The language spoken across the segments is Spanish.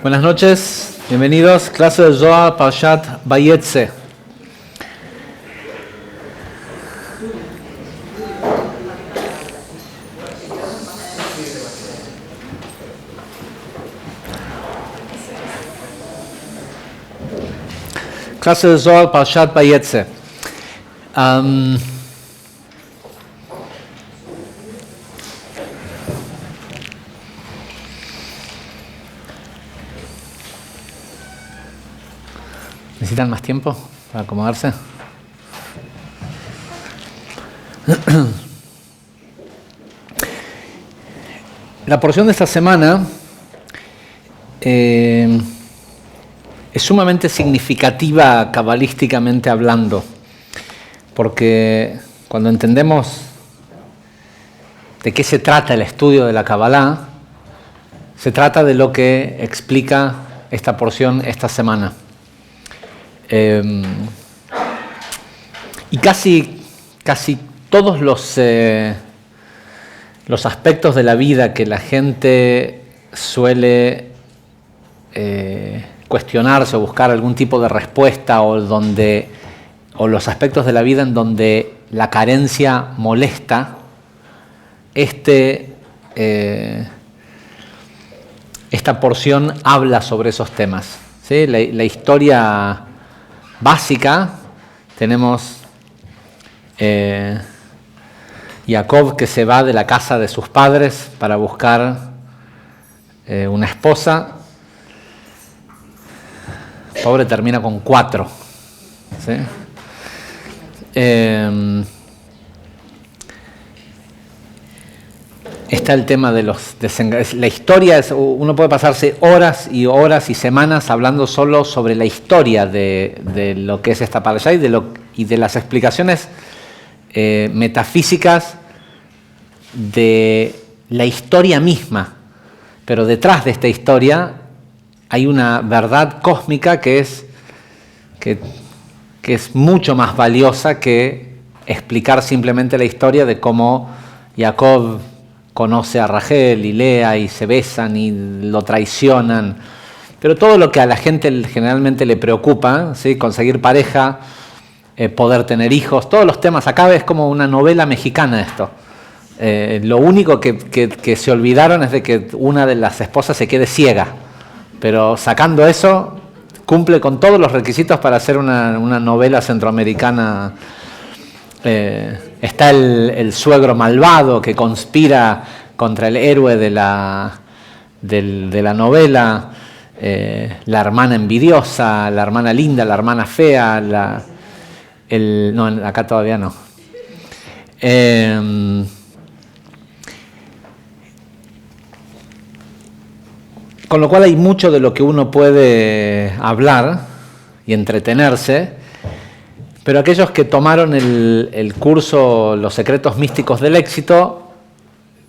Buenas noches, bienvenidos. Clase de Zohar Parshat Vayetze. Clase de Zohar Parshat Vayetze. ¿Necesitan más tiempo para acomodarse? La porción de esta semana es sumamente significativa cabalísticamente hablando, porque cuando entendemos de qué se trata el estudio de la Kabbalah, se trata de lo que explica esta porción esta semana. Y casi todos los aspectos de la vida que la gente suele cuestionarse o buscar algún tipo de respuesta o los aspectos de la vida en donde la carencia molesta, esta porción habla sobre esos temas, ¿sí? La historia básica, tenemos Jacob que se va de la casa de sus padres para buscar una esposa. Pobre, termina con 4. ¿Sí? Está el tema de los desengaños. La historia uno puede pasarse horas y horas y semanas hablando solo sobre la historia de lo que es esta parashá y de las explicaciones metafísicas de la historia misma. Pero detrás de esta historia hay una verdad cósmica que es mucho más valiosa que explicar simplemente la historia de cómo Jacob conoce a Rachel y Lea y se besan y lo traicionan. Pero todo lo que a la gente generalmente le preocupa, ¿sí? Conseguir pareja, poder tener hijos, todos los temas. Acá es como una novela mexicana esto. Lo único que se olvidaron es de que una de las esposas se quede ciega. Pero sacando eso, cumple con todos los requisitos para hacer una novela centroamericana. Está el suegro malvado que conspira contra el héroe de la novela, la hermana envidiosa, la hermana linda, la hermana fea, no, acá todavía no. Con lo cual hay mucho de lo que uno puede hablar y entretenerse. Pero aquellos que tomaron el curso Los secretos místicos del éxito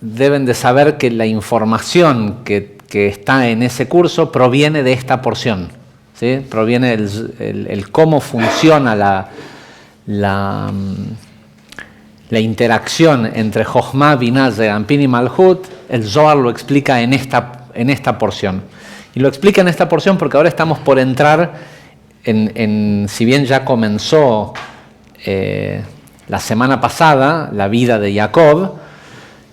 deben de saber que la información que está en ese curso proviene de esta porción, ¿sí? Proviene el cómo funciona la interacción entre Jochma, Binah, Zeranpin y Malhut. El Zohar lo explica en esta porción. Y lo explica en esta porción porque ahora estamos por entrar si bien ya comenzó la semana pasada la vida de Jacob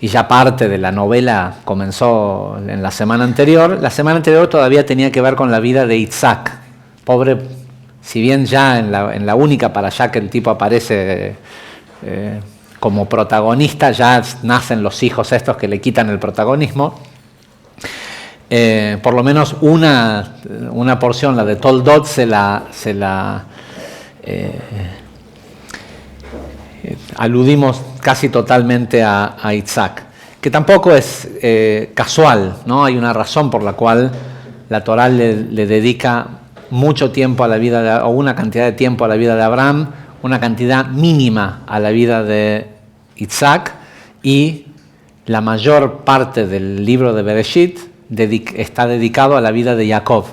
y ya parte de la novela comenzó en la semana anterior todavía tenía que ver con la vida de Isaac. Pobre, si bien ya en la única parashá que el tipo aparece como protagonista, ya nacen los hijos estos que le quitan el protagonismo. Por lo menos una porción, la de Toldot, se la aludimos casi totalmente a Isaac, que tampoco es casual, ¿no? Hay una razón por la cual la Torá le dedica mucho tiempo a la vida o una cantidad de tiempo a la vida de Abraham, una cantidad mínima a la vida de Isaac, y la mayor parte del libro de Bereshit está dedicado a la vida de Jacob.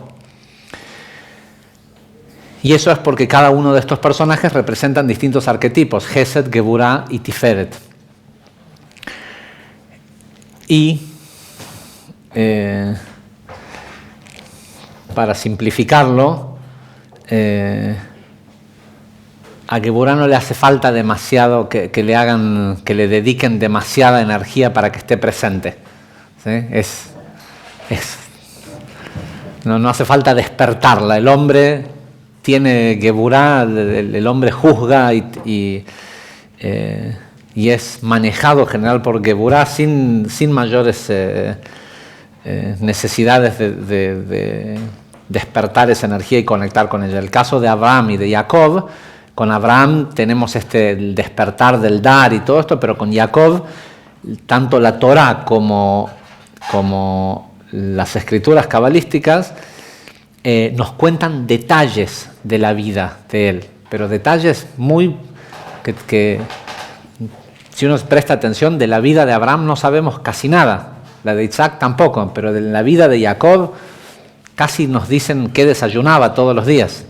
Y eso es porque cada uno de estos personajes representan distintos arquetipos: Gesed, Geburah y Tiferet. Y para simplificarlo, a Geburah no le hace falta demasiado que le dediquen demasiada energía para que esté presente. ¿Sí? No hace falta despertarla. El hombre tiene Geburah, el hombre juzga y es manejado en general por Geburah sin mayores necesidades de despertar esa energía y conectar con ella. El caso de Abraham y de Jacob, con Abraham tenemos el despertar del dar y todo esto, pero con Jacob, tanto la Torá como las escrituras cabalísticas nos cuentan detalles de la vida de él, pero detalles muy que si uno presta atención, de la vida de Abraham no sabemos casi nada, la de Isaac tampoco, pero de la vida de Jacob casi nos dicen qué desayunaba todos los días.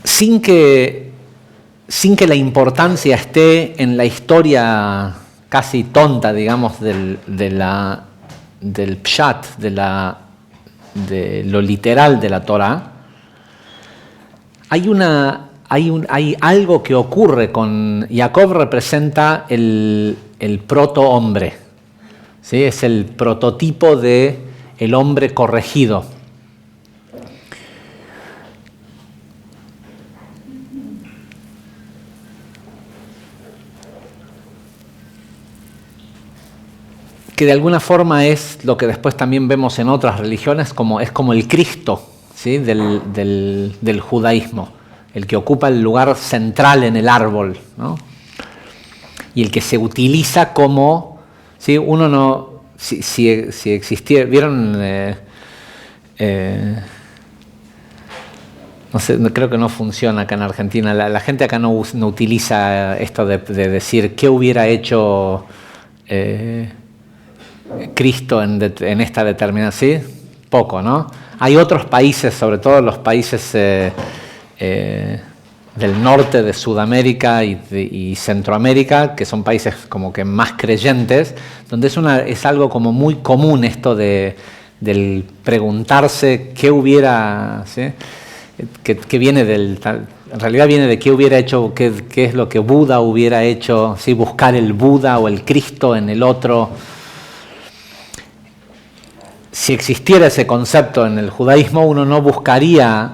Sin que la importancia esté en la historia casi tonta, digamos, del pshat, de lo literal de la Torá, hay algo que ocurre con Jacob. Representa el proto-hombre, ¿sí? Es el prototipo de el hombre corregido. Que de alguna forma es lo que después también vemos en otras religiones, es como el Cristo, ¿sí? del judaísmo, el que ocupa el lugar central en el árbol, ¿no? Y el que se utiliza como, ¿sí? Uno no, si existiera, ¿vieron? No sé, creo que no funciona acá en Argentina, la gente acá no utiliza esto de decir qué hubiera hecho Cristo en esta determinada, ¿sí? Poco, ¿no? Hay otros países, sobre todo los países del norte de Sudamérica y Centroamérica, que son países como que más creyentes, donde es algo como muy común esto del preguntarse qué hubiera, ¿sí? Que viene en realidad viene de qué hubiera hecho, qué es lo que Buda hubiera hecho, ¿sí? Buscar el Buda o el Cristo en el otro. Si existiera ese concepto en el judaísmo, uno no buscaría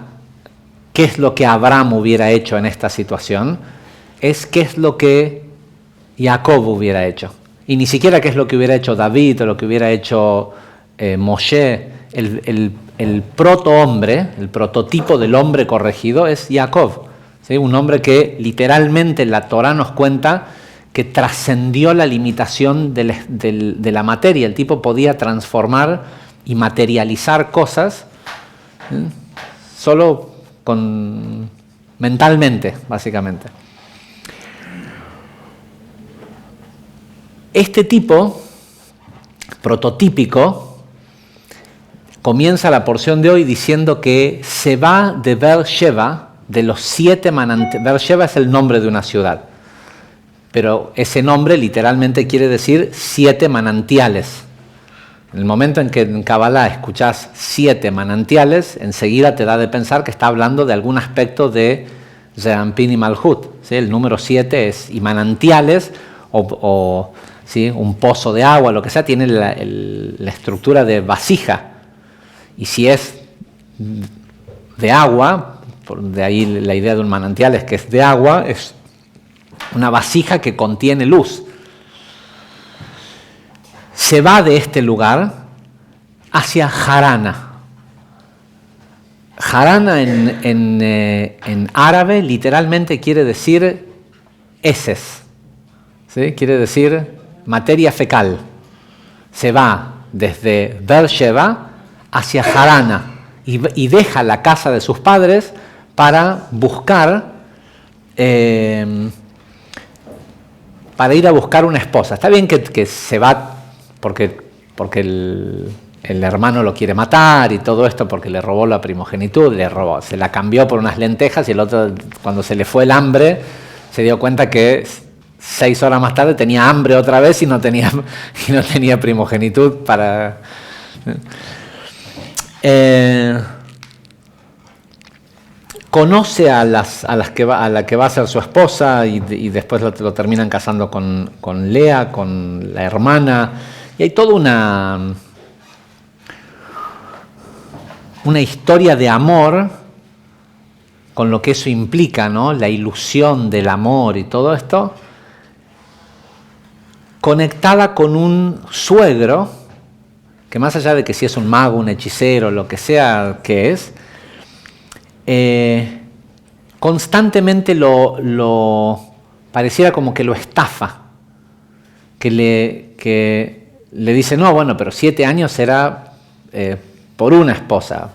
qué es lo que Abraham hubiera hecho en esta situación, es qué es lo que Jacob hubiera hecho. Y ni siquiera qué es lo que hubiera hecho David o lo que hubiera hecho Moshe. El proto-hombre, el prototipo del hombre corregido es Jacob, ¿sí? Un hombre que literalmente la Torá nos cuenta que trascendió la limitación de la materia. El tipo podía transformar y materializar cosas solo mentalmente, básicamente. Este tipo prototípico comienza la porción de hoy diciendo que se va de Beersheba, de los 7 manantiales. Beersheba es el nombre de una ciudad, pero ese nombre literalmente quiere decir 7 manantiales. En el momento en que en Kabbalah escuchás 7 manantiales, enseguida te da de pensar que está hablando de algún aspecto de Zeranpin y Malhut, ¿sí? El número 7 es, y manantiales, ¿sí? Un pozo de agua, lo que sea, tiene la estructura de vasija. Y si es de agua, de ahí la idea de un manantial es que es de agua, es una vasija que contiene luz. Se va de este lugar hacia Harana. Harana en árabe literalmente quiere decir heces, ¿sí? Quiere decir materia fecal. Se va desde Beersheba hacia Harana y deja la casa de sus padres para buscar, para ir a buscar una esposa. Está bien que se va porque el hermano lo quiere matar y todo esto, porque le robó la primogenitud, se la cambió por unas lentejas, y el otro, cuando se le fue el hambre, se dio cuenta que 6 horas más tarde tenía hambre otra vez y no tenía primogenitud para... conoce a la que va a ser su esposa y después lo terminan casando con Lea, con la hermana, y hay toda una historia de amor con lo que eso implica, ¿no? La ilusión del amor y todo esto, conectada con un suegro que, más allá de que si es un mago, un hechicero, lo que sea que es, constantemente pareciera como que lo estafa, que le dice, no, bueno, pero 7 años era por una esposa,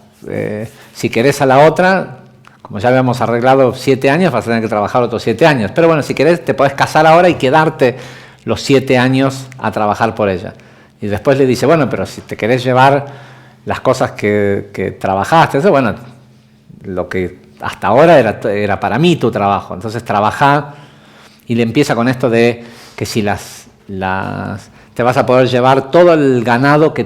si querés a la otra, como ya habíamos arreglado 7 años, vas a tener que trabajar otros 7 años, pero bueno, si querés te podés casar ahora y quedarte los 7 años a trabajar por ella. Y después le dice, bueno, pero si te querés llevar las cosas que trabajaste, eso, bueno, lo que hasta ahora era para mí tu trabajo, entonces trabajá, y le empieza con esto de que si te vas a poder llevar todo el ganado que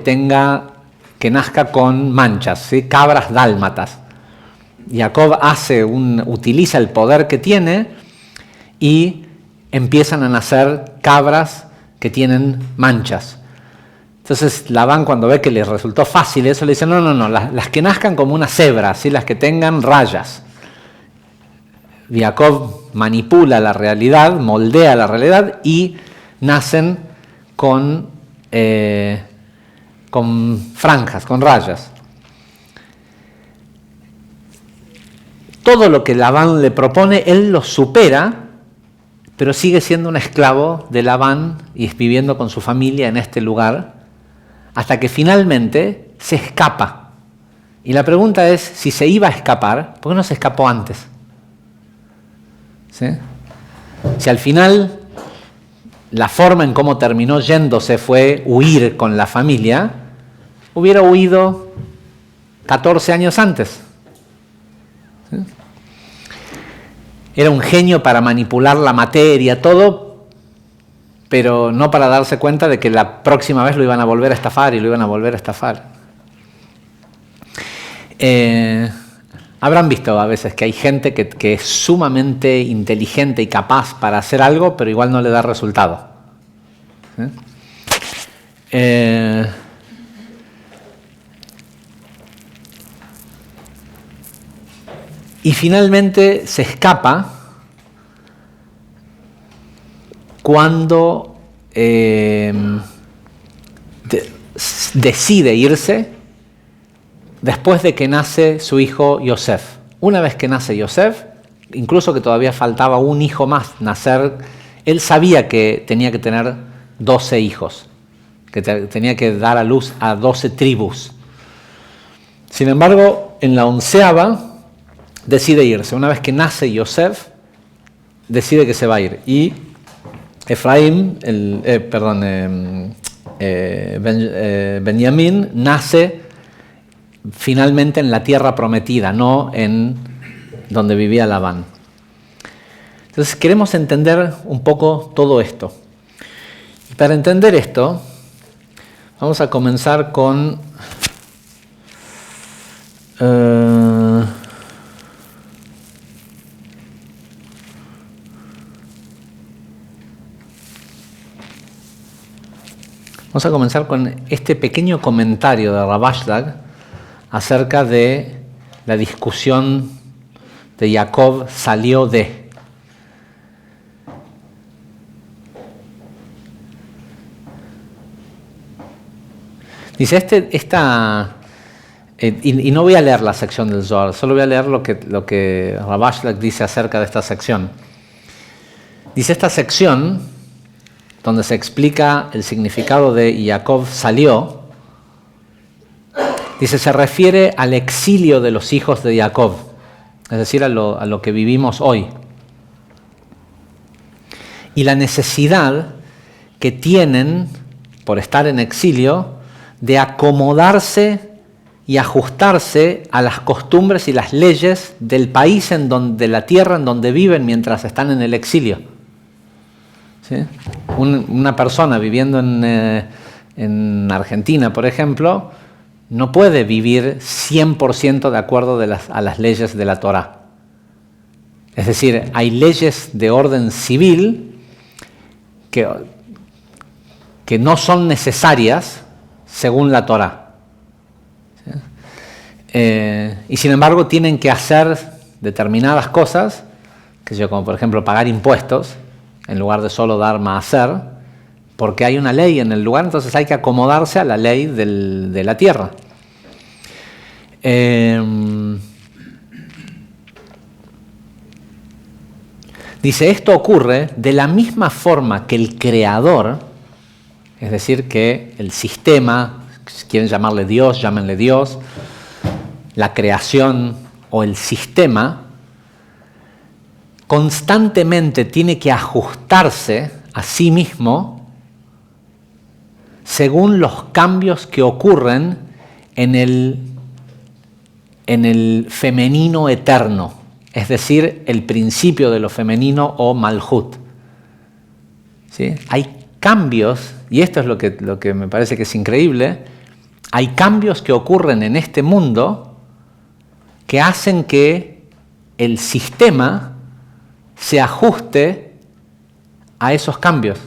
nazca con manchas, ¿sí? Cabras dálmatas. Jacob utiliza el poder que tiene y empiezan a nacer cabras que tienen manchas. Entonces Labán, cuando ve que le resultó fácil eso, le dice, no, las que nazcan como una cebra, ¿sí? Las que tengan rayas. Jacob manipula la realidad, moldea la realidad y nacen con franjas, con rayas. Todo lo que Labán le propone, él lo supera, pero sigue siendo un esclavo de Labán y viviendo con su familia en este lugar, hasta que finalmente se escapa. Y la pregunta es, si se iba a escapar, ¿por qué no se escapó antes? ¿Sí? Si al final la forma en cómo terminó yéndose fue huir con la familia, hubiera huido 14 años antes. ¿Sí? Era un genio para manipular la materia, todo, pero no para darse cuenta de que la próxima vez lo iban a volver a estafar y lo iban a volver a estafar. Habrán visto a veces que hay gente que es sumamente inteligente y capaz para hacer algo, pero igual no le da resultado. Y finalmente se escapa cuando decide irse después de que nace su hijo Yosef. Una vez que nace Yosef, incluso que todavía faltaba un hijo más nacer, él sabía que tenía que tener 12 hijos, que tenía que dar a luz a 12 tribus. Sin embargo, en la 11ª decide irse. Una vez que nace Yosef, decide que se va a ir. Y Benjamín nace finalmente en la tierra prometida, no en donde vivía Labán. Entonces queremos entender un poco todo esto. Y para entender esto, vamos a comenzar con este pequeño comentario de Rav Ashlag acerca de la discusión de Jacob salió de. Dice y no voy a leer la sección del Zohar, solo voy a leer lo que Rav Ashlag dice acerca de esta sección. Dice, esta sección, donde se explica el significado de Jacob salió, dice, se refiere al exilio de los hijos de Jacob, es decir, a lo que vivimos hoy. Y la necesidad que tienen, por estar en exilio, de acomodarse y ajustarse a las costumbres y las leyes del país, de la tierra en donde viven mientras están en el exilio. ¿sí? Una persona viviendo en Argentina, por ejemplo, no puede vivir 100% de acuerdo a las leyes de la Torá. Es decir, hay leyes de orden civil que no son necesarias según la Torá. ¿Sí? Y sin embargo tienen que hacer determinadas cosas, como por ejemplo pagar impuestos, en lugar de solo dar maaser, porque hay una ley en el lugar, entonces hay que acomodarse a la ley de la tierra. Dice, esto ocurre de la misma forma que el creador, es decir, que el sistema, si quieren llamarle Dios, llámenle Dios, la creación o el sistema, constantemente tiene que ajustarse a sí mismo según los cambios que ocurren en el femenino eterno, es decir, el principio de lo femenino o Malhut. ¿Sí? Hay cambios, y esto es lo que me parece que es increíble, hay cambios que ocurren en este mundo que hacen que el sistema se ajuste a esos cambios.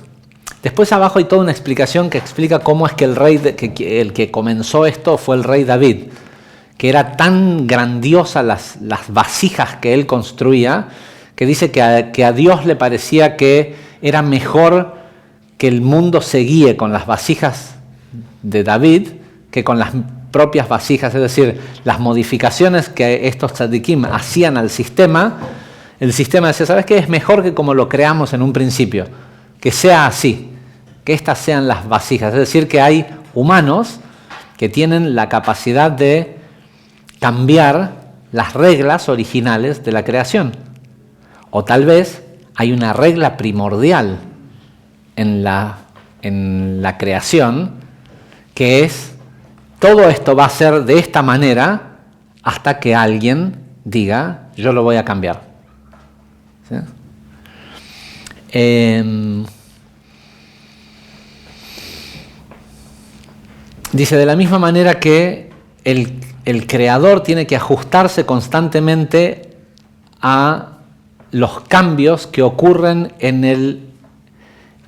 Después abajo hay toda una explicación que explica cómo es que el que comenzó esto fue el rey David, que era tan grandiosa las vasijas que él construía, que dice que a Dios le parecía que era mejor que el mundo se guíe con las vasijas de David que con las propias vasijas, es decir, las modificaciones que estos tzadikim hacían al sistema. El sistema decía, ¿sabes qué? Es mejor que como lo creamos en un principio, que sea así, que estas sean las vasijas. Es decir, que hay humanos que tienen la capacidad de cambiar las reglas originales de la creación. O tal vez hay una regla primordial en la creación, que es, todo esto va a ser de esta manera hasta que alguien diga, yo lo voy a cambiar. ¿Sí? Dice, de la misma manera que el creador tiene que ajustarse constantemente a los cambios que ocurren en el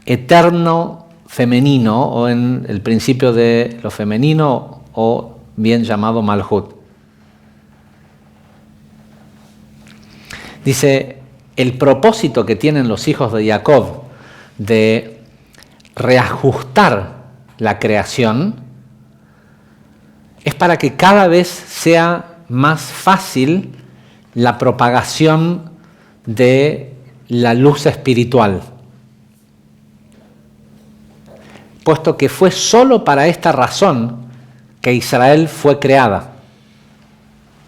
eterno femenino o en el principio de lo femenino o bien llamado Malhut. Dice, el propósito que tienen los hijos de Jacob de reajustar la creación es para que cada vez sea más fácil la propagación de la luz espiritual, puesto que fue solo para esta razón que Israel fue creada.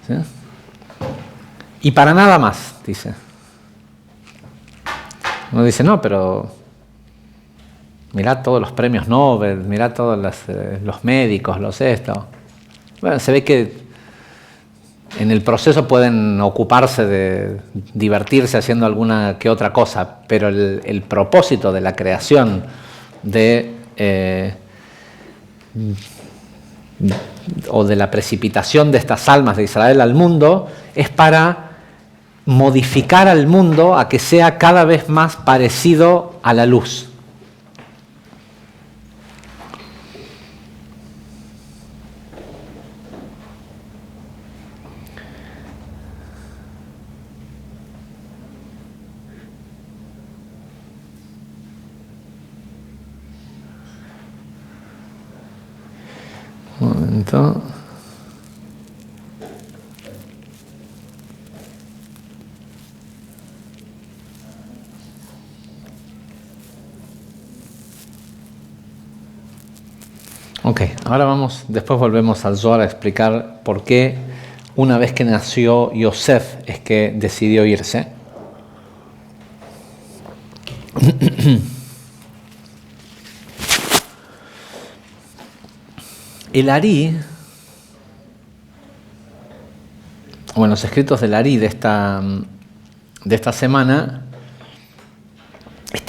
¿Sí? Y para nada más, dice. Uno dice, no, pero mirad todos los premios Nobel, mirad todos los médicos, los esto. Bueno, se ve que en el proceso pueden ocuparse de divertirse haciendo alguna que otra cosa, pero el propósito de la creación o de la precipitación de estas almas de Israel al mundo es para modificar al mundo a que sea cada vez más parecido a la luz. Un momento. Ok, ahora después volvemos al Zohar a explicar por qué una vez que nació Yosef es que decidió irse. El Ari, bueno, los escritos del Ari de esta semana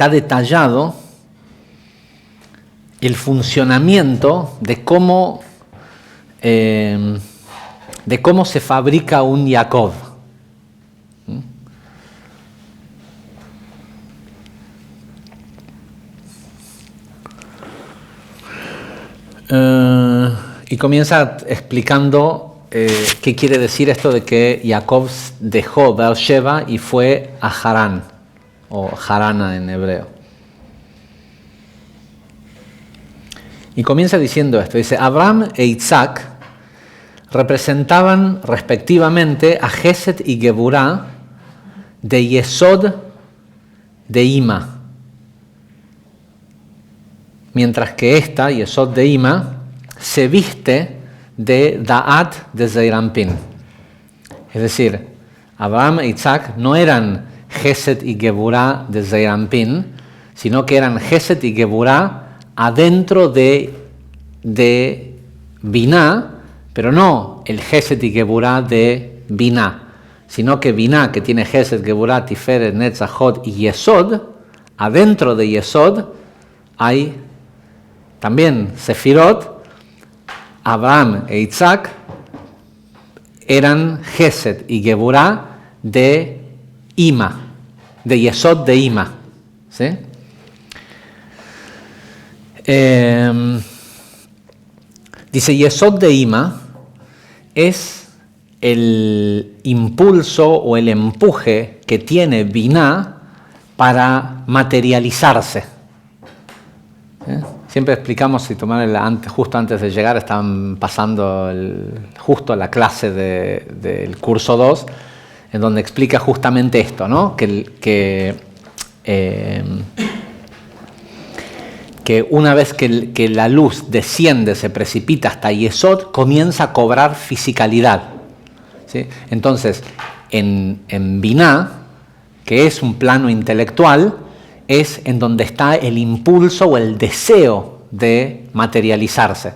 está detallado el funcionamiento de cómo se fabrica un Jacob. Y comienza explicando qué quiere decir esto de que Jacob dejó Beersheba y fue a Harán, o Harana en hebreo. Y comienza diciendo esto, dice, Abraham e Isaac representaban respectivamente a Gesed y Geburá de Yesod de Ima, mientras que esta, Yesod de Ima, se viste de Da'at de Zeir Anpin. Es decir, Abraham e Isaac no eran Gesed y Geburá de Zeir Anpin, sino que eran Gesed y Geburá adentro de Biná, pero no el Gesed y Geburá de Biná, sino que Biná, que tiene Gesed, Geburá, Tiferet, Netzach, Hod y Yesod, adentro de Yesod hay también Sefirot. Abraham e Isaac eran Gesed y Geburá de Ima, de Yesod de Ima. ¿Sí? Dice, Yesod de Ima es el impulso o el empuje que tiene Biná para materializarse. Siempre explicamos, si tomaron justo antes de llegar, estaban pasando justo la clase del curso 2, en donde explica justamente esto, ¿no? Que una vez que la luz desciende, se precipita hasta Yesod, comienza a cobrar fisicalidad. ¿Sí? Entonces, en Biná, que es un plano intelectual, es en donde está el impulso o el deseo de materializarse.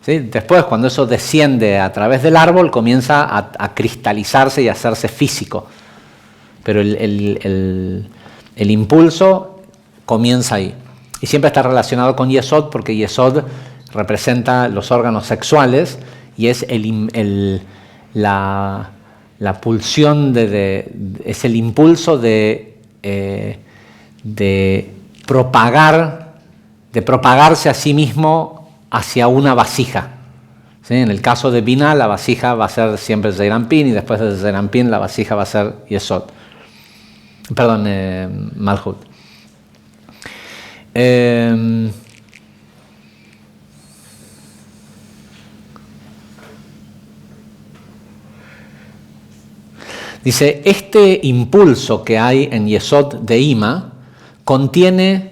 ¿Sí? Después, cuando eso desciende a través del árbol, comienza a cristalizarse y a hacerse físico. Pero el impulso comienza ahí. Y siempre está relacionado con Yesod, porque Yesod representa los órganos sexuales y es la pulsión, es el impulso de propagarse a sí mismo hacia una vasija. ¿Sí? En el caso de Biná, la vasija va a ser siempre Zeir Anpin, y después de Zeir Anpin la vasija va a ser Yesod. Perdón, Malhut. Dice, este impulso que hay en Yesod de Ima contiene,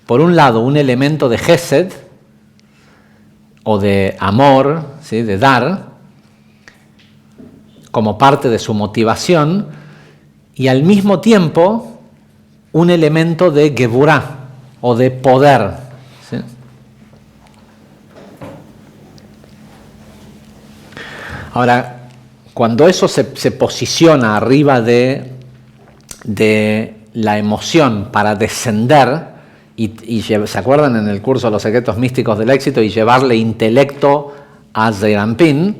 por un lado, un elemento de Gesed, o de amor, ¿sí? De dar, como parte de su motivación, y al mismo tiempo un elemento de Geburá, o de poder. ¿Sí? Ahora, cuando eso se posiciona arriba de la emoción para descender, y ¿se acuerdan en el curso Los secretos místicos del éxito? Y llevarle intelecto a Zeir Anpin,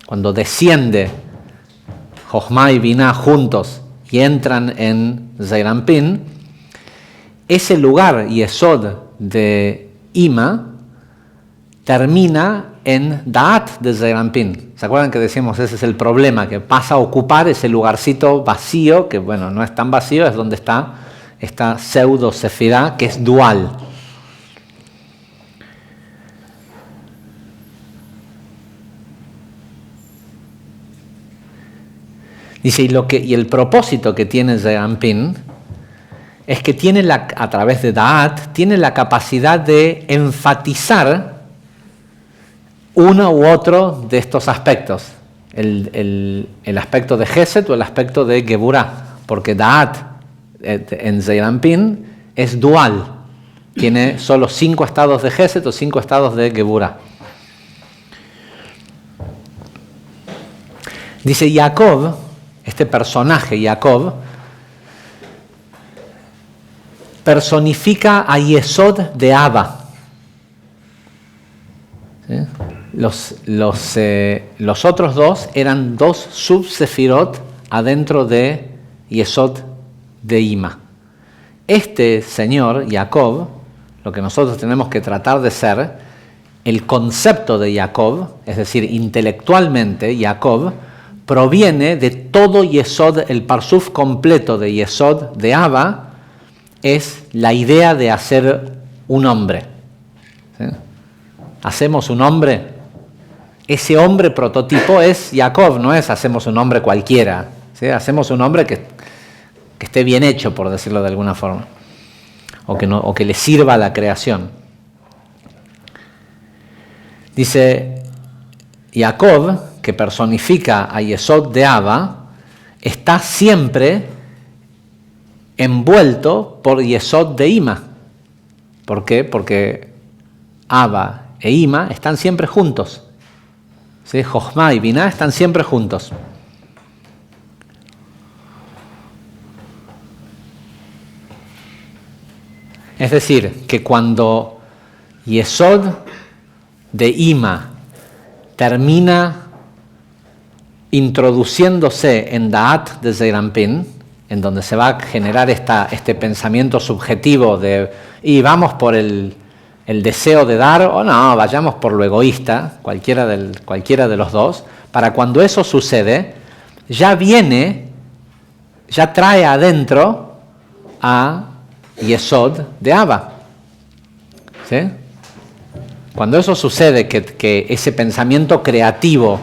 cuando desciende Jochma y Biná juntos y entran en Zeir Anpin, ese lugar Yesod de Ima termina en Da'at de Zeir Anpin. ¿Se acuerdan que decíamos ese es el problema? Que pasa a ocupar ese lugarcito vacío, que bueno, no es tan vacío, es donde está esta pseudo sefirá, que es dual. Dice, y el propósito que tiene Zeir Anpin es que tiene a través de Da'at, tiene la capacidad de enfatizar uno u otro de estos aspectos, el aspecto de Gesed o el aspecto de Geburá, porque Da'at en Zeir Anpin es dual, tiene solo 5 estados de Gesed o 5 estados de Geburá. Dice Jacob, este personaje Jacob, personifica a Yesod de Abba. ¿Sí? Los otros dos eran dos sub-sefirot adentro de Yesod de Ima. Este señor, Jacob, lo que nosotros tenemos que tratar de ser, el concepto de Jacob, es decir, intelectualmente, Jacob, proviene de todo Yesod, el parsuf completo de Yesod de Abba, es la idea de hacer un hombre. ¿Sí? Hacemos un hombre. Ese hombre prototipo es Jacob, no es hacemos un hombre cualquiera. ¿Sí? Hacemos un hombre que esté bien hecho, por decirlo de alguna forma, o que le sirva a la creación. Dice, Jacob, que personifica a Yesod de Abba, está siempre envuelto por Yesod de Ima. ¿Por qué? Porque Abba e Ima están siempre juntos. ¿Sí? Jochma y Biná están siempre juntos. Es decir, que cuando Yesod de Ima termina introduciéndose en Da'at de Zeir Anpin, en donde se va a generar este pensamiento subjetivo de, y vamos por el deseo de dar, o no, vayamos por lo egoísta, cualquiera de los dos, para cuando eso sucede, ya trae adentro a Yesod de Abba. ¿Sí? Cuando eso sucede, que ese pensamiento creativo,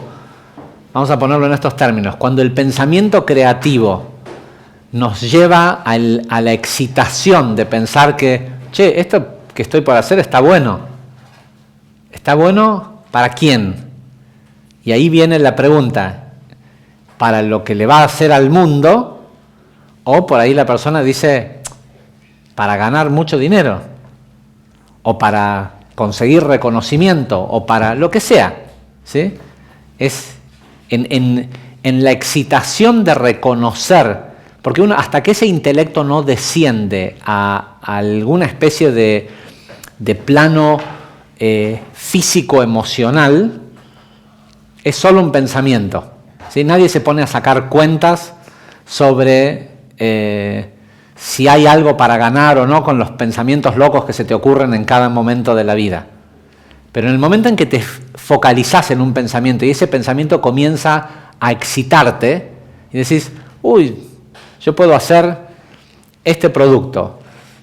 vamos a ponerlo en estos términos, cuando el pensamiento creativo nos lleva a la excitación de pensar que, che, esto que estoy por hacer está bueno. ¿Está bueno para quién? Y ahí viene la pregunta, ¿para lo que le va a hacer al mundo? O por ahí la persona dice, para ganar mucho dinero, o para conseguir reconocimiento, o para lo que sea. ¿Sí? Es en la excitación de reconocer, porque uno, hasta que ese intelecto no desciende a alguna especie de plano físico-emocional, es solo un pensamiento. ¿Sí? Nadie se pone a sacar cuentas sobre si hay algo para ganar o no con los pensamientos locos que se te ocurren en cada momento de la vida. Pero en el momento en que te focalizás en un pensamiento y ese pensamiento comienza a excitarte y decís, uy, yo puedo hacer este producto,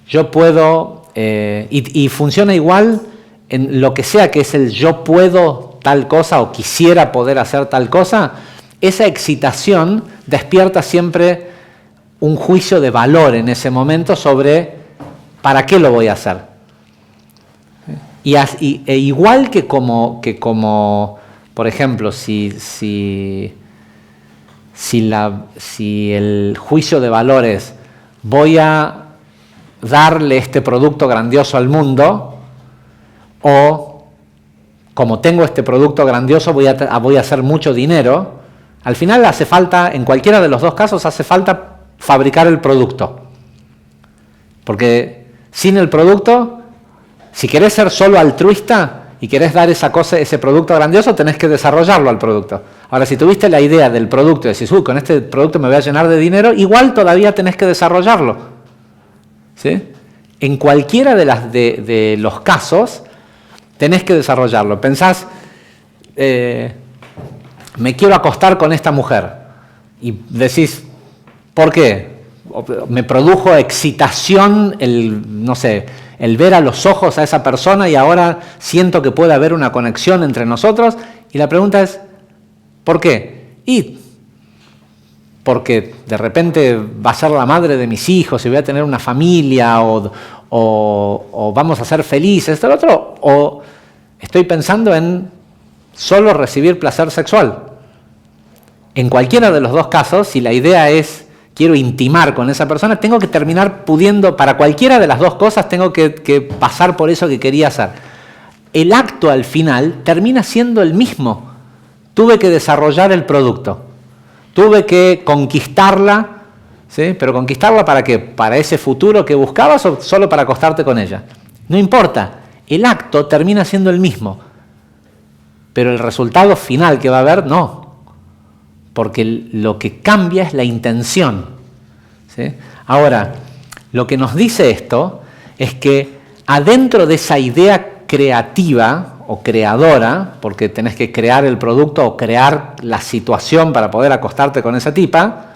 yo puedo, y funciona igual en lo que sea que es el yo puedo tal cosa o quisiera poder hacer tal cosa, esa excitación despierta siempre un juicio de valor en ese momento sobre ¿para qué lo voy a hacer? E igual que como por ejemplo, si el juicio de valor es voy a darle este producto grandioso al mundo, o como tengo este producto grandioso voy a hacer mucho dinero, al final hace falta, en cualquiera de los dos casos hace falta fabricar el producto. Porque sin el producto, si querés ser solo altruista y querés dar ese producto grandioso, tenés que desarrollarlo al producto. Ahora, si tuviste la idea del producto y decís, con este producto me voy a llenar de dinero, igual todavía tenés que desarrollarlo. ¿Sí? En cualquiera de los casos, tenés que desarrollarlo. Pensás, me quiero acostar con esta mujer. Y decís, ¿por qué? Me produjo excitación el ver a los ojos a esa persona y ahora siento que puede haber una conexión entre nosotros. Y la pregunta es, ¿por qué? Y porque de repente va a ser la madre de mis hijos y voy a tener una familia o vamos a ser felices, esto, lo otro, o estoy pensando en solo recibir placer sexual. En cualquiera de los dos casos, si la idea es quiero intimar con esa persona, tengo que terminar pudiendo, para cualquiera de las dos cosas, tengo que pasar por eso que quería hacer. El acto al final termina siendo el mismo. Tuve que desarrollar el producto, tuve que conquistarla, ¿sí? Pero conquistarla ¿para qué? ¿Para ese futuro que buscabas o solo para acostarte con ella? No importa, el acto termina siendo el mismo, pero el resultado final que va a haber, no, porque lo que cambia es la intención, ¿sí? Ahora, lo que nos dice esto es que adentro de esa idea creativa o creadora, porque tenés que crear el producto o crear la situación para poder acostarte con esa tipa,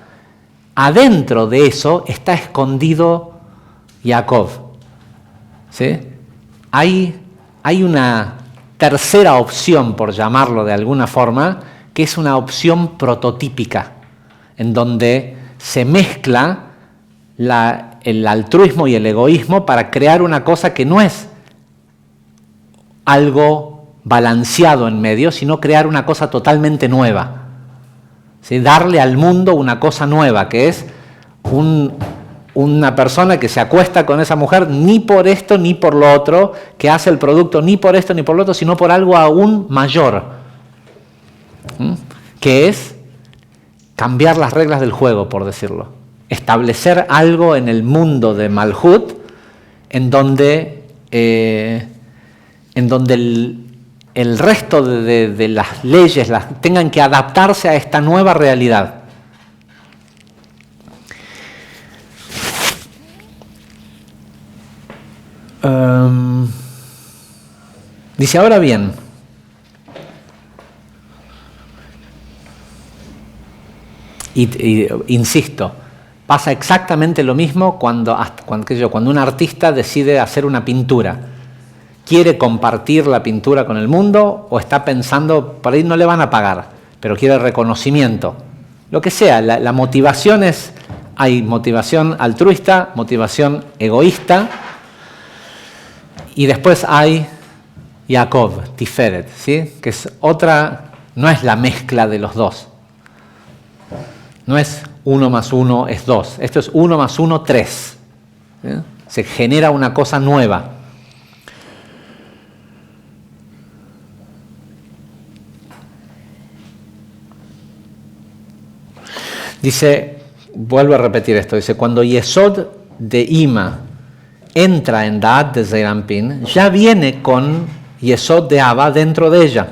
adentro de eso está escondido Jacob, ¿sí? Hay una tercera opción, por llamarlo de alguna forma, que es una opción prototípica, en donde se mezcla el altruismo y el egoísmo para crear una cosa que no es algo balanceado en medio, sino crear una cosa totalmente nueva, ¿sí? Darle al mundo una cosa nueva, que es una persona que se acuesta con esa mujer ni por esto ni por lo otro, que hace el producto ni por esto ni por lo otro, sino por algo aún mayor, que es cambiar las reglas del juego, por decirlo. Establecer algo en el mundo de Malhut en donde el resto de las leyes tengan que adaptarse a esta nueva realidad. Dice, ahora bien, insisto, pasa exactamente lo mismo cuando un artista decide hacer una pintura. ¿Quiere compartir la pintura con el mundo o está pensando, por ahí no le van a pagar, pero quiere reconocimiento? Lo que sea, la motivación hay motivación altruista, motivación egoísta, y después hay Jacob, Tiferet, ¿sí? Que es otra, no es la mezcla de los dos. No es 1 más 1 es 2. Esto es 1 más 1, 3. ¿Sí? Se genera una cosa nueva. Dice, vuelvo a repetir esto, dice, cuando Yesod de Ima entra en Da'at de Zeir Anpin, ya viene con Yesod de Abba dentro de ella.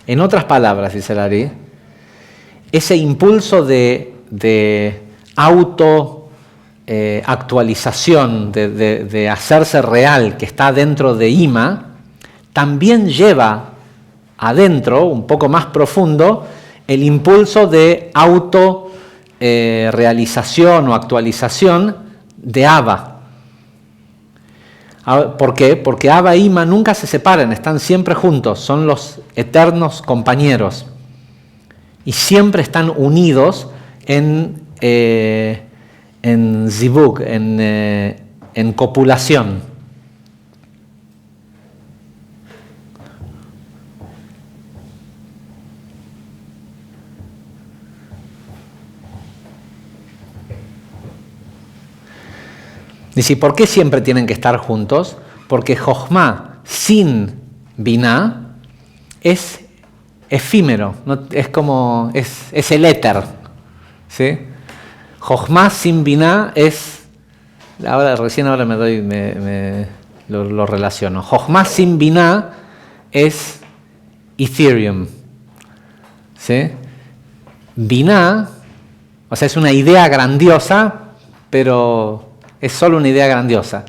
En otras palabras, dice Lari, ese impulso de auto actualización, de hacerse real que está dentro de Ima, también lleva adentro, un poco más profundo, el impulso de auto realización o actualización de Abba. ¿Por qué? Porque Abba e Ima nunca se separan, están siempre juntos, son los eternos compañeros y siempre están unidos en zivug, en copulación. Dice, ¿por qué siempre tienen que estar juntos? Porque Jochma sin Binah es efímero, ¿no? Es el éter, ¿sí? Jochma sin Binah es, recién ahora lo relaciono. Jochma sin Binah es Ethereum, ¿sí? Binah, o sea, es una idea grandiosa, pero es solo una idea grandiosa.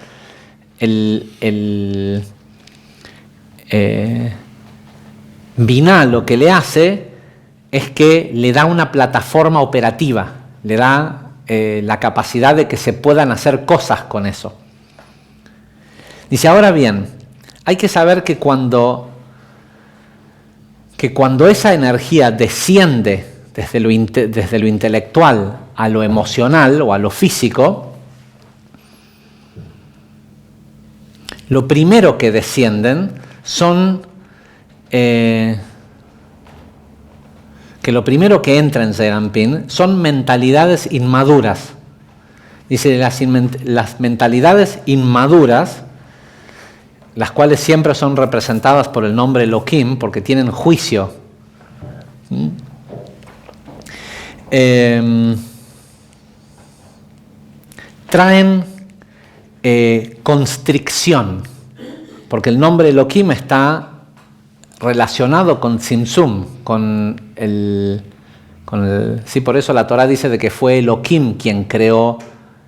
Binah lo que le hace es que le da una plataforma operativa, le da la capacidad de que se puedan hacer cosas con eso. Dice, ahora bien, hay que saber que cuando esa energía desciende desde lo intelectual a lo emocional o a lo físico, lo primero que descienden son, que lo primero que entra en Zeir Anpin son mentalidades inmaduras. Dice, las mentalidades inmaduras, las cuales siempre son representadas por el nombre Elohim, porque tienen juicio. traen constricción, porque el nombre Elohim está relacionado con Tzimtzum, sí, por eso la Torah dice de que fue Elohim quien creó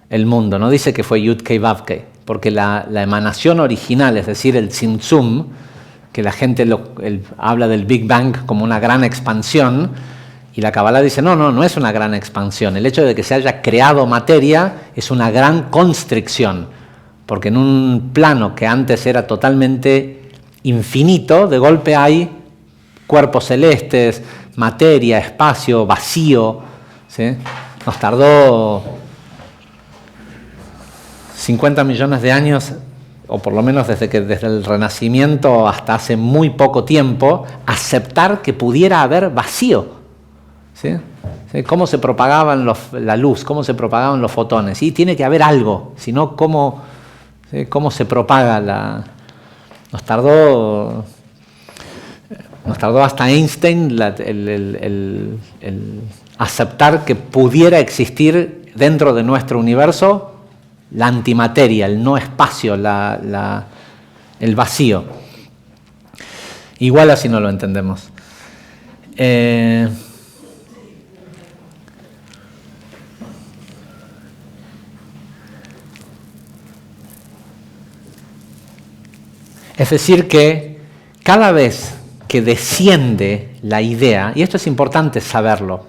el mundo, no dice que fue Yud-Kei Vav-Kei, porque la emanación original, es decir, el Tzimtzum, que la gente habla del Big Bang como una gran expansión, y la Kabbalah dice, no es una gran expansión. El hecho de que se haya creado materia es una gran constricción, porque en un plano que antes era totalmente infinito, de golpe hay cuerpos celestes, materia, espacio, vacío, ¿sí? Nos tardó 50 millones de años, o por lo menos desde el Renacimiento hasta hace muy poco tiempo, aceptar que pudiera haber vacío. ¿Sí? ¿Sí? ¿Cómo se propagaban la luz? ¿Cómo se propagaban los fotones? Y tiene que haber algo, si no, ¿cómo se propaga Nos tardó hasta Einstein el aceptar que pudiera existir dentro de nuestro universo la antimateria, el no espacio, el vacío. Igual así no lo entendemos. Es decir, que cada vez que desciende la idea, y esto es importante saberlo,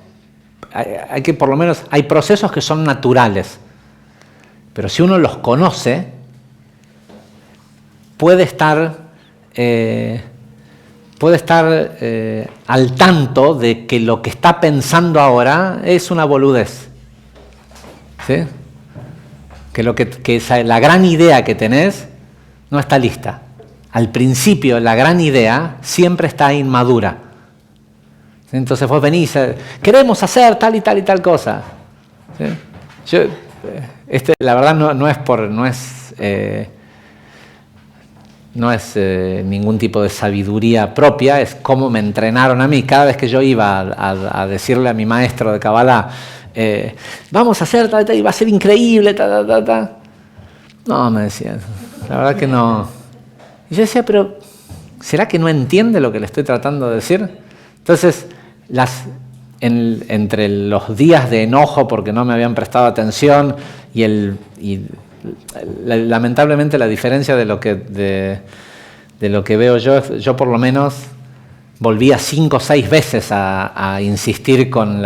hay que por lo menos, hay procesos que son naturales, pero si uno los conoce, puede estar al tanto de que lo que está pensando ahora es una boludez. ¿Sí? Que la gran idea que tenés no está lista. Al principio, la gran idea siempre está inmadura. Entonces vos venís, queremos hacer tal y tal y tal cosa. ¿Sí? La verdad no es ningún tipo de sabiduría propia, es cómo me entrenaron a mí. Cada vez que yo iba a decirle a mi maestro de Kabbalah, vamos a hacer tal y tal, y va a ser increíble, tal. No, me decía, la verdad que no. Y yo decía, pero ¿será que no entiende lo que le estoy tratando de decir? Entonces, entre los días de enojo porque no me habían prestado atención y lamentablemente la diferencia de lo que veo yo por lo menos volvía 5 o 6 veces a insistir con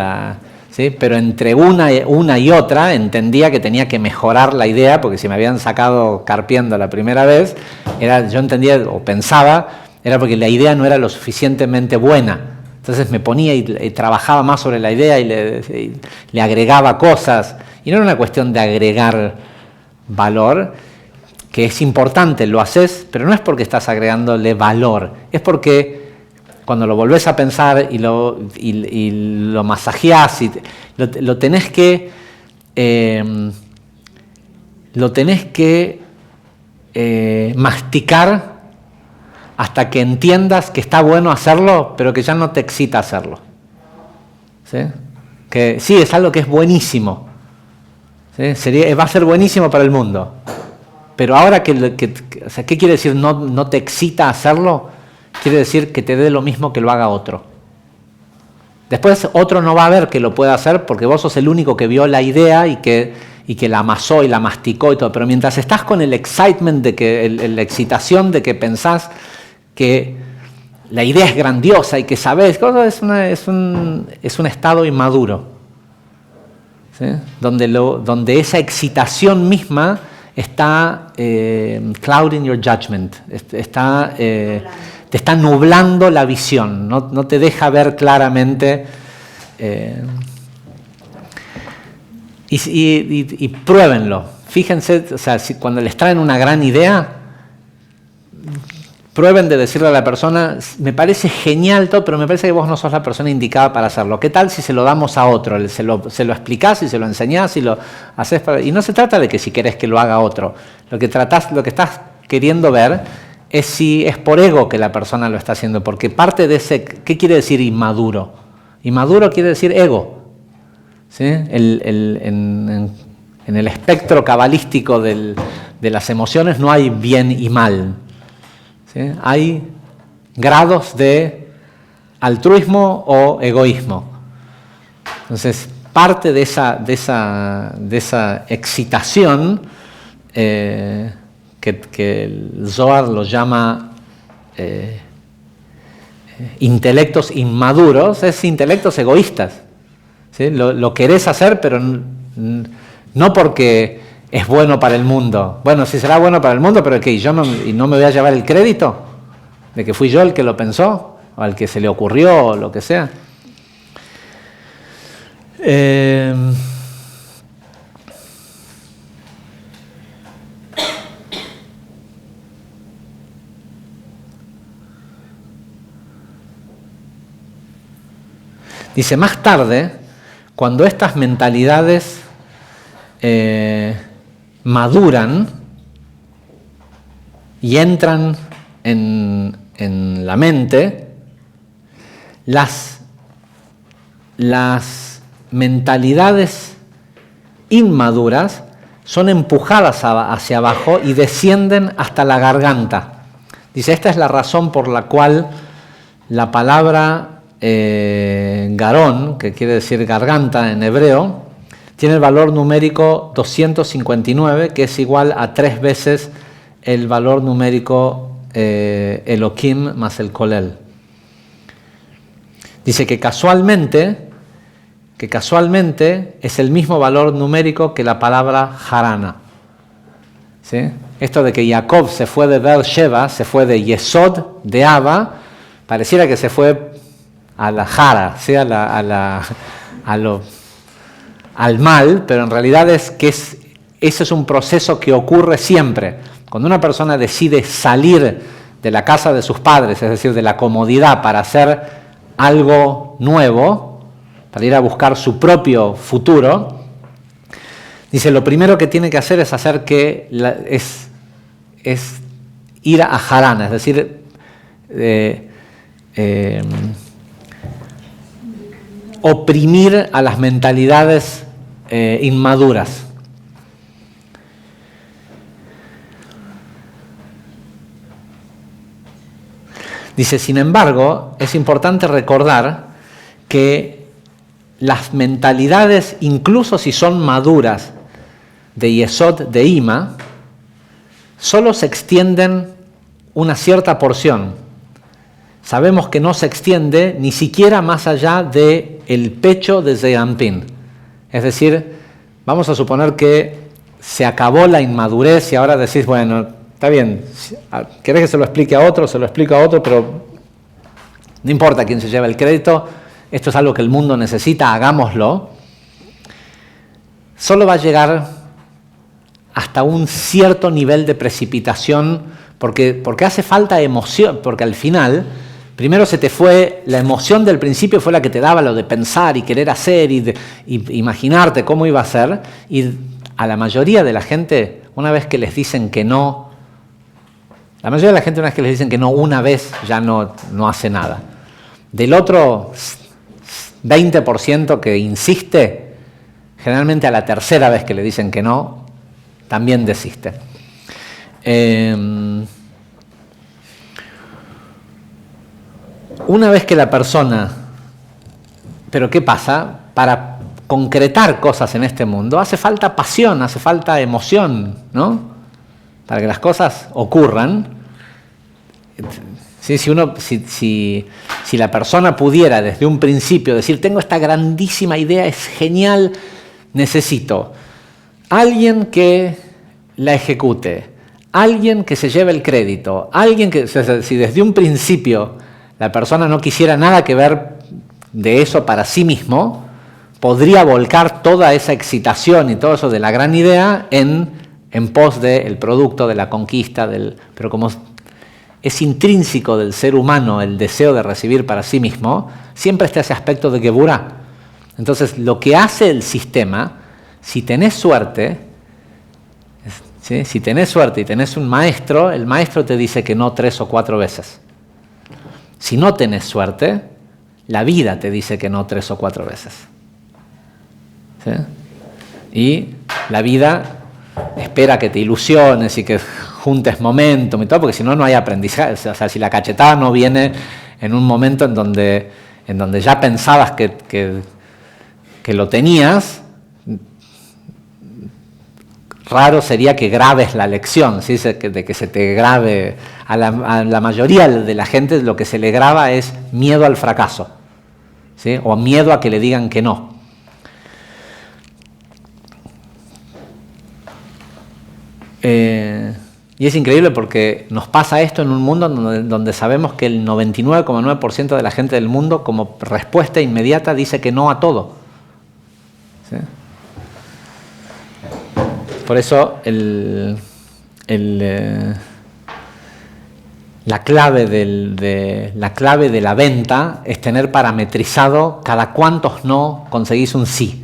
¿sí? Pero entre una y otra entendía que tenía que mejorar la idea, porque si me habían sacado carpiendo la primera vez, yo entendía o pensaba, era porque la idea no era lo suficientemente buena. Entonces me ponía y trabajaba más sobre la idea y le agregaba cosas. Y no era una cuestión de agregar valor, que es importante, lo haces, pero no es porque estás agregándole valor, es porque cuando lo volvés a pensar y lo masajeás, lo tenés que masticar hasta que entiendas que está bueno hacerlo, pero que ya no te excita hacerlo. ¿Sí? Que sí, es algo que es buenísimo. ¿Sí? Va a ser buenísimo para el mundo. Pero ahora, o sea, ¿qué quiere decir no te excita hacerlo? Quiere decir que te dé lo mismo que lo haga otro. Después otro no va a ver que lo pueda hacer porque vos sos el único que vio la idea y que la amasó y la masticó y todo. Pero mientras estás con el excitement, la excitación de que pensás que la idea es grandiosa y que sabés, es un estado inmaduro. ¿Sí? Donde esa excitación misma está clouding your judgment, te está nublando la visión, no te deja ver claramente. Y pruébenlo. Fíjense, o sea, cuando les traen una gran idea, prueben de decirle a la persona, me parece genial todo, pero me parece que vos no sos la persona indicada para hacerlo. ¿Qué tal si se lo damos a otro? Se lo explicás y se lo enseñás y lo haces. Y no se trata de que si querés que lo haga otro. Lo que estás queriendo ver es si es por ego que la persona lo está haciendo. Porque parte de ese, ¿qué quiere decir inmaduro? Inmaduro quiere decir ego. ¿Sí? En en el espectro cabalístico de las emociones no hay bien y mal, ¿sí? Hay grados de altruismo o egoísmo. Entonces, parte de esa excitación que el Zohar lo llama intelectos inmaduros, es intelectos egoístas, ¿sí? Lo querés hacer, pero no porque es bueno para el mundo. Bueno, sí será bueno para el mundo, pero ¿qué? ¿Y no me voy a llevar el crédito de que fui yo el que lo pensó? O al que se le ocurrió, o lo que sea. Dice, más tarde, cuando estas mentalidades maduran y entran en la mente, las mentalidades inmaduras son empujadas hacia abajo y descienden hasta la garganta. Dice, esta es la razón por la cual la palabra garón, que quiere decir garganta en hebreo, tiene el valor numérico 259, que es igual a 3 veces el valor numérico Elohim más el Kolel. Dice que casualmente es el mismo valor numérico que la palabra jarana, ¿sí? Esto de que Jacob se fue de Beersheba, se fue de Yesod, de Abba, pareciera que se fue a la jara, ¿sí? al mal, pero en realidad ese es un proceso que ocurre siempre. Cuando una persona decide salir de la casa de sus padres, es decir, de la comodidad para hacer algo nuevo, para ir a buscar su propio futuro, dice, lo primero que tiene que hacer es hacer es ir a Harán, es decir, oprimir a las mentalidades inmaduras. Dice, sin embargo, es importante recordar que las mentalidades, incluso si son maduras, de Yesod, de Ima, solo se extienden una cierta porción. Sabemos que no se extiende ni siquiera más allá del pecho de Ze'anpin. Es decir, vamos a suponer que se acabó la inmadurez y ahora decís, bueno, está bien, querés que se lo explique a otro, se lo explico a otro, pero no importa quién se lleva el crédito, esto es algo que el mundo necesita, hagámoslo. Solo va a llegar hasta un cierto nivel de precipitación, porque hace falta emoción, porque al final, primero se te fue, la emoción del principio fue la que te daba lo de pensar y querer hacer y imaginarte cómo iba a ser, y a la mayoría de la gente, una vez que les dicen que no, la mayoría de la gente una vez que les dicen que no una vez ya no hace nada. Del otro 20% que insiste, generalmente a la tercera vez que le dicen que no, también desiste. Una vez que la persona, pero ¿qué pasa? Para concretar cosas en este mundo hace falta pasión, hace falta emoción, ¿no? Para que las cosas ocurran. ¿Sí? Si la persona pudiera desde un principio decir, tengo esta grandísima idea, es genial, necesito alguien que la ejecute, alguien que se lleve el crédito, alguien que, si desde un principio la persona no quisiera nada que ver de eso para sí mismo, podría volcar toda esa excitación y todo eso de la gran idea en pos del producto, de la conquista, pero como es intrínseco del ser humano el deseo de recibir para sí mismo, siempre está ese aspecto de Geburá. Entonces, lo que hace el sistema, si tenés suerte, ¿sí? Si tenés suerte y tenés un maestro, el maestro te dice que no 3 o 4 veces. Si no tenés suerte, la vida te dice que no 3 o 4 veces. ¿Sí? Y la vida espera que te ilusiones y que juntes momentum y todo, porque si no, no hay aprendizaje. O sea, si la cachetada no viene en un momento en donde ya pensabas que lo tenías, raro sería que grabes la lección, ¿sí? De que se te grabe. A la mayoría de la gente lo que se le graba es miedo al fracaso, ¿sí? O miedo a que le digan que no. Y es increíble porque nos pasa esto en un mundo donde sabemos que el 99,9% de la gente del mundo, como respuesta inmediata, dice que no a todo, ¿sí? Por eso la clave de la venta es tener parametrizado cada cuántos no conseguís un sí.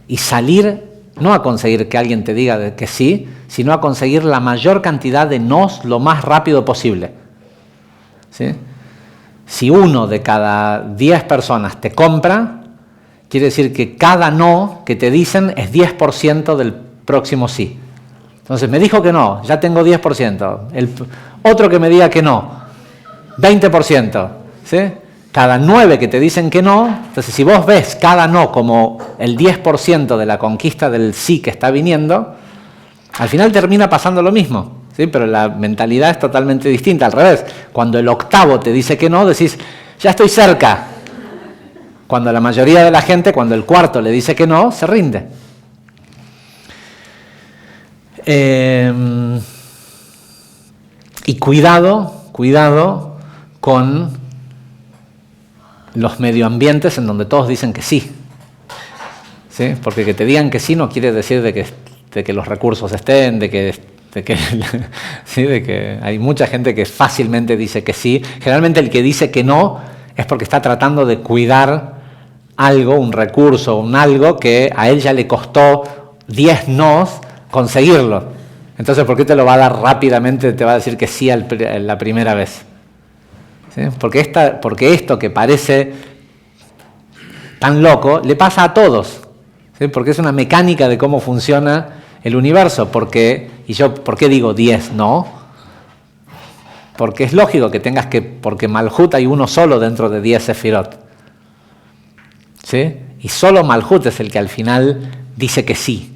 Y salir, no a conseguir que alguien te diga que sí, sino a conseguir la mayor cantidad de nos lo más rápido posible, ¿sí? Si 1 de cada 10 personas te compra, quiere decir que cada no que te dicen es 10% del próximo sí. Entonces me dijo que no, ya tengo 10%. El otro que me diga que no, 20%. ¿Sí? Cada 9 que te dicen que no, entonces si vos ves cada no como el 10% de la conquista del sí que está viniendo, al final termina pasando lo mismo, ¿sí? Pero la mentalidad es totalmente distinta. Al revés, cuando el octavo te dice que no, decís, ya estoy cerca. Cuando la mayoría de la gente, cuando el cuarto le dice que no, se rinde. Y cuidado con los medioambientes en donde todos dicen que sí, ¿sí? Porque que te digan que sí no quiere decir de que los recursos estén, ¿sí? De que hay mucha gente que fácilmente dice que sí. Generalmente el que dice que no es porque está tratando de cuidar algo, un recurso, un algo que a él ya le costó 10 nos conseguirlo. Entonces, ¿por qué te lo va a dar rápidamente? Te va a decir que sí la primera vez, ¿sí? Porque esto que parece tan loco le pasa a todos, ¿sí? Porque es una mecánica de cómo funciona el universo. ¿Por qué digo 10 no? Porque es lógico que porque Malhut hay uno solo dentro de 10 Sefirot, ¿sí? Y solo Malhut es el que al final dice que sí.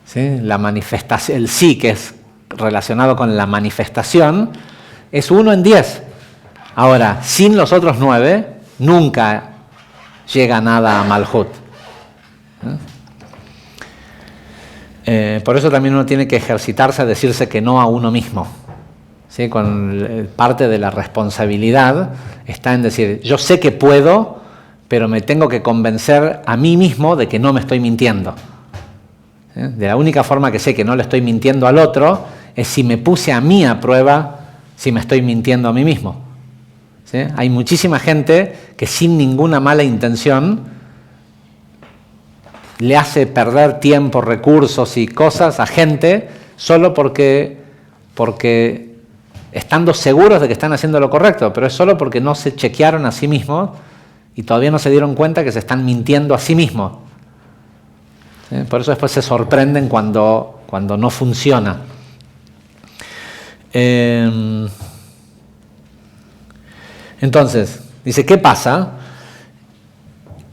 ¿Sí? La manifestación, el sí que es relacionado con la manifestación, es 1 en 10. Ahora, sin los otros 9, nunca llega nada a Malhut. Por eso también uno tiene que ejercitarse a decirse que no a uno mismo, ¿sí? Parte de la responsabilidad está en decir, yo sé que puedo, pero me tengo que convencer a mí mismo de que no me estoy mintiendo. De la única forma que sé que no le estoy mintiendo al otro es si me puse a mí a prueba si me estoy mintiendo a mí mismo, ¿sí? Hay muchísima gente que sin ninguna mala intención le hace perder tiempo, recursos y cosas a gente solo porque estando seguros de que están haciendo lo correcto, pero es solo porque no se chequearon a sí mismos y todavía no se dieron cuenta que se están mintiendo a sí mismos. ¿Sí? Por eso después se sorprenden cuando no funciona. Entonces, dice, ¿qué pasa?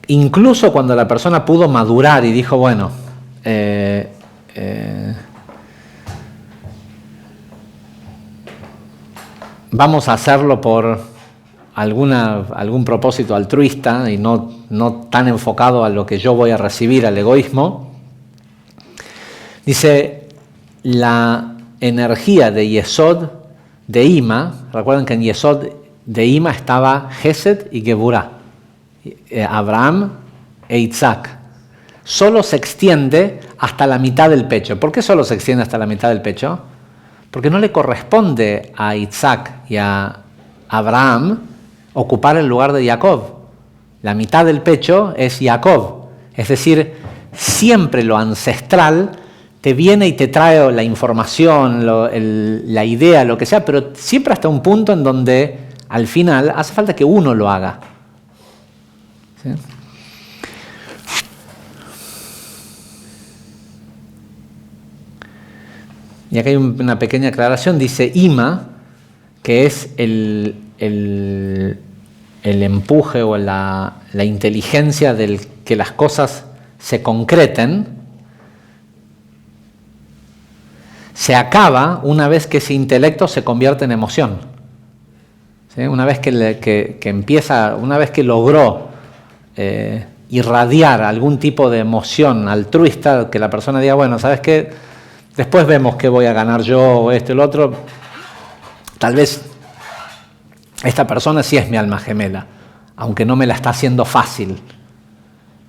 Incluso cuando la persona pudo madurar y dijo, bueno, vamos a hacerlo por algún propósito altruista y no tan enfocado a lo que yo voy a recibir, al egoísmo. Dice, la energía de Yesod de Ima, recuerden que en Yesod de Ima estaba Gesed y Geburah, Abraham e Isaac, solo se extiende hasta la mitad del pecho. ¿Por qué solo se extiende hasta la mitad del pecho? Porque no le corresponde a Isaac y a Abraham ocupar el lugar de Jacob. La mitad del pecho es Jacob. Es decir, siempre lo ancestral te viene y te trae la información, la idea, lo que sea, pero siempre hasta un punto en donde al final hace falta que uno lo haga. ¿Sí? Y acá hay una pequeña aclaración, dice ima, que es el empuje o la inteligencia del que las cosas se concreten, se acaba una vez que ese intelecto se convierte en emoción. ¿Sí? Una vez que empieza, una vez que logró irradiar algún tipo de emoción altruista, que la persona diga, bueno, ¿sabes qué? Después vemos qué voy a ganar yo o esto y lo otro. Tal vez esta persona sí es mi alma gemela, aunque no me la está haciendo fácil.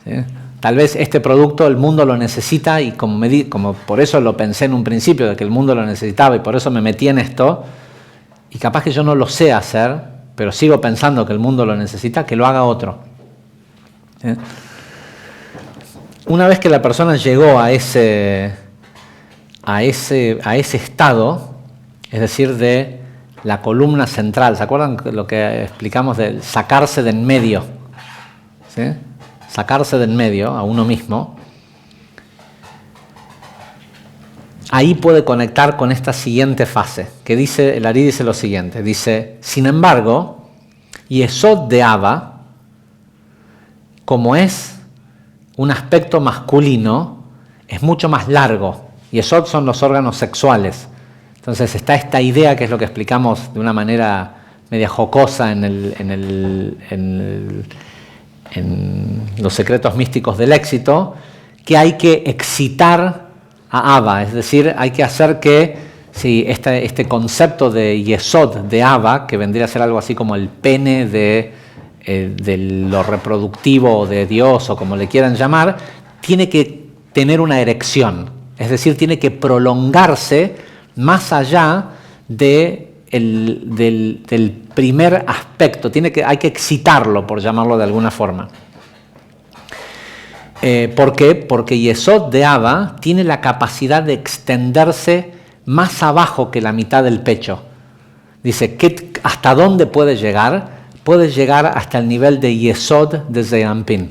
¿Sí? Tal vez este producto el mundo lo necesita y como por eso lo pensé en un principio, de que el mundo lo necesitaba y por eso me metí en esto, y capaz que yo no lo sé hacer, pero sigo pensando que el mundo lo necesita, que lo haga otro. ¿Sí? Una vez que la persona llegó a ese estado, es decir, de la columna central, ¿se acuerdan lo que explicamos de sacarse de en medio? ¿Sí? Sacarse de en medio a uno mismo, ahí puede conectar con esta siguiente fase, que dice, el Ari dice lo siguiente, dice, sin embargo, Yesod de Abba, como es un aspecto masculino, es mucho más largo. Yesod son los órganos sexuales. Entonces está esta idea, que es lo que explicamos de una manera media jocosa en los secretos místicos del éxito, que hay que excitar a Abba, es decir, hay que hacer que este concepto de Yesod, de Abba, que vendría a ser algo así como el pene de lo reproductivo de Dios o como le quieran llamar, tiene que tener una erección, es decir, tiene que prolongarse más allá del primer aspecto, hay que excitarlo, por llamarlo de alguna forma. ¿Por qué? Porque Yesod de Abba tiene la capacidad de extenderse más abajo que la mitad del pecho. Dice, ¿hasta dónde puede llegar? Puede llegar hasta el nivel de Yesod de Ze'anpin.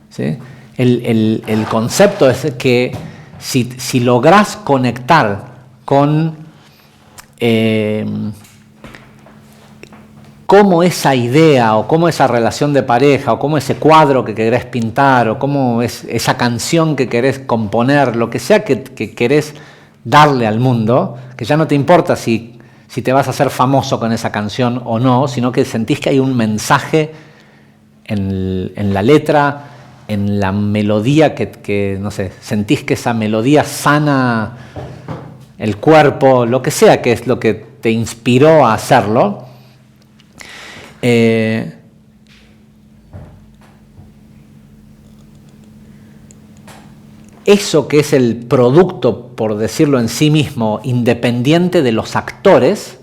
¿Sí? El concepto es que si logras conectar con cómo esa idea o cómo esa relación de pareja o cómo ese cuadro que querés pintar o cómo es esa canción que querés componer, lo que sea que querés darle al mundo, que ya no te importa si te vas a hacer famoso con esa canción o no, sino que sentís que hay un mensaje en la letra, en la melodía, que no sé, sentís que esa melodía sana el cuerpo, lo que sea que es lo que te inspiró a hacerlo. Eso que es el producto, por decirlo en sí mismo, independiente de los actores,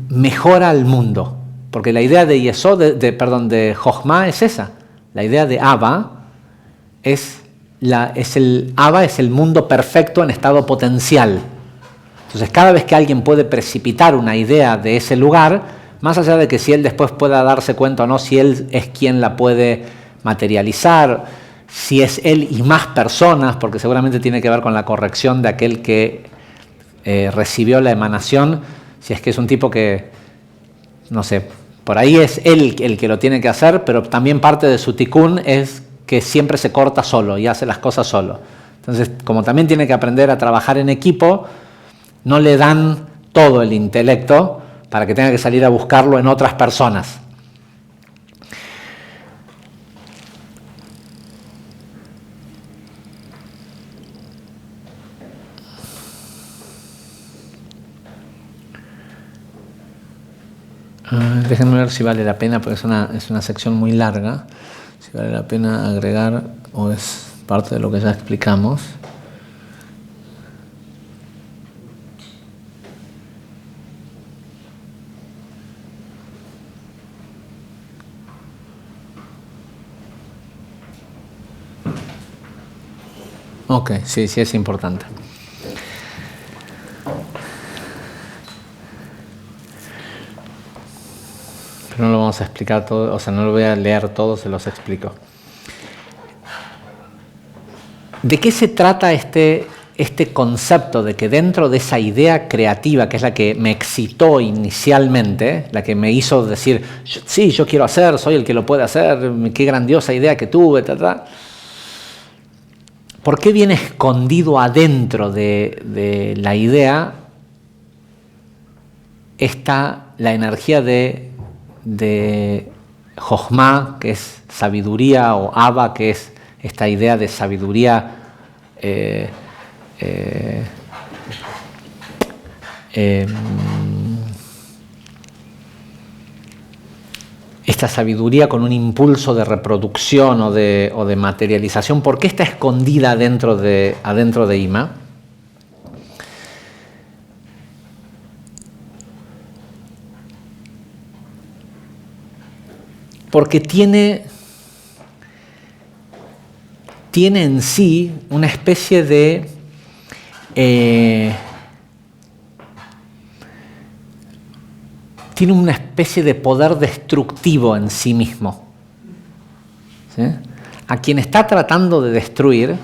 mejora al mundo. Porque la idea de Yesod, de Jochma es esa. La idea de Abba Abba es el mundo perfecto en estado potencial. Entonces, cada vez que alguien puede precipitar una idea de ese lugar, más allá de que si él después pueda darse cuenta o no, si él es quien la puede materializar, si es él y más personas, porque seguramente tiene que ver con la corrección de aquel que recibió la emanación, si es que es un tipo que, no sé, por ahí es él el que lo tiene que hacer, pero también parte de su tikkun es que siempre se corta solo y hace las cosas solo. Entonces, como también tiene que aprender a trabajar en equipo, no le dan todo el intelecto para que tenga que salir a buscarlo en otras personas. Déjenme ver si vale la pena, porque es una sección muy larga, si vale la pena agregar o es parte de lo que ya explicamos. Ok, sí, es importante. Pero no lo vamos a explicar todo, o sea, no lo voy a leer todo, se los explico. ¿De qué se trata este este concepto de que dentro de esa idea creativa, que es la que me excitó inicialmente, la que me hizo decir, sí, yo quiero hacer, soy el que lo puede hacer, qué grandiosa idea que tuve, ¿por qué viene escondido adentro de la idea la energía de Jochma, que es sabiduría, o Abba, que es esta idea de sabiduría esta sabiduría con un impulso de reproducción o de materialización? ¿Por qué está escondida adentro de Ima? Porque tiene en sí una especie de tiene una especie de poder destructivo en sí mismo. ¿Sí? A quien está tratando de destruir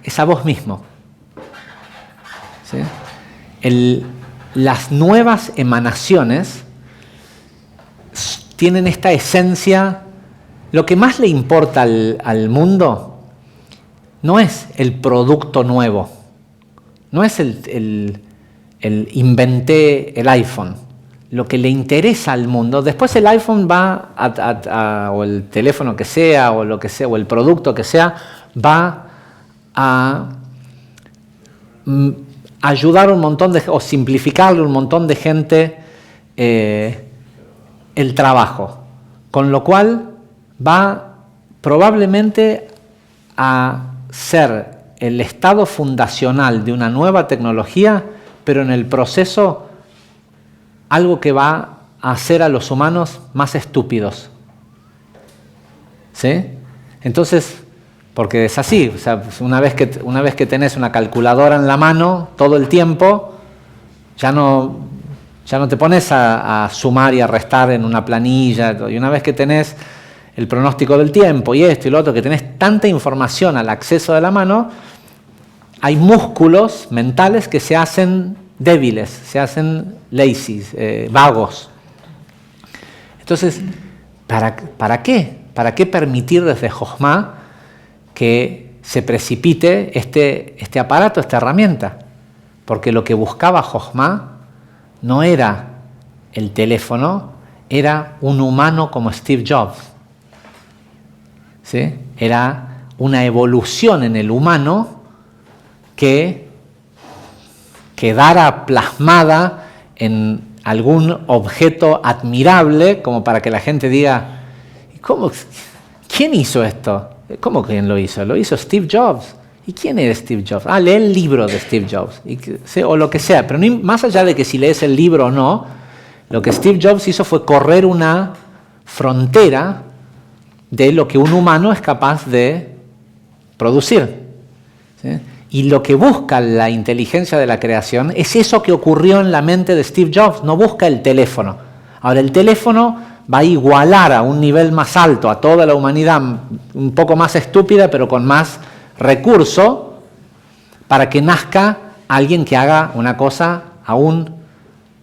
es a vos mismo. ¿Sí? Las nuevas emanaciones tienen esta esencia. Lo que más le importa al mundo no es el producto nuevo, no es el inventé el iPhone. Lo que le interesa al mundo, después el iPhone va o el teléfono que sea, o lo que sea, o el producto que sea, va a ayudar a un montón o simplificarle a un montón de gente el trabajo, con lo cual va probablemente a ser el estado fundacional de una nueva tecnología, pero en el proceso algo que va a hacer a los humanos más estúpidos. ¿Sí? Entonces, porque es así, o sea, una vez que tenés una calculadora en la mano todo el tiempo, ya no te pones a sumar y a restar en una planilla, y una vez que tenés el pronóstico del tiempo y esto y lo otro, que tenés tanta información al acceso de la mano, hay músculos mentales que se hacen débiles, se hacen lazy, vagos. Entonces, ¿para qué? ¿Para qué permitir desde Jochma que se precipite este aparato, esta herramienta? Porque lo que buscaba Jochma no era el teléfono, era un humano como Steve Jobs. ¿Sí? Era una evolución en el humano que quedara plasmada en algún objeto admirable, como para que la gente diga, ¿quién hizo esto? ¿Cómo quién lo hizo? Lo hizo Steve Jobs. ¿Y quién era Steve Jobs? Lee el libro de Steve Jobs, o lo que sea, pero más allá de que si lees el libro o no, lo que Steve Jobs hizo fue correr una frontera de lo que un humano es capaz de producir. ¿Sí? Y lo que busca la inteligencia de la creación es eso que ocurrió en la mente de Steve Jobs, no busca el teléfono. Ahora, el teléfono va a igualar a un nivel más alto a toda la humanidad, un poco más estúpida, pero con más recurso, para que nazca alguien que haga una cosa aún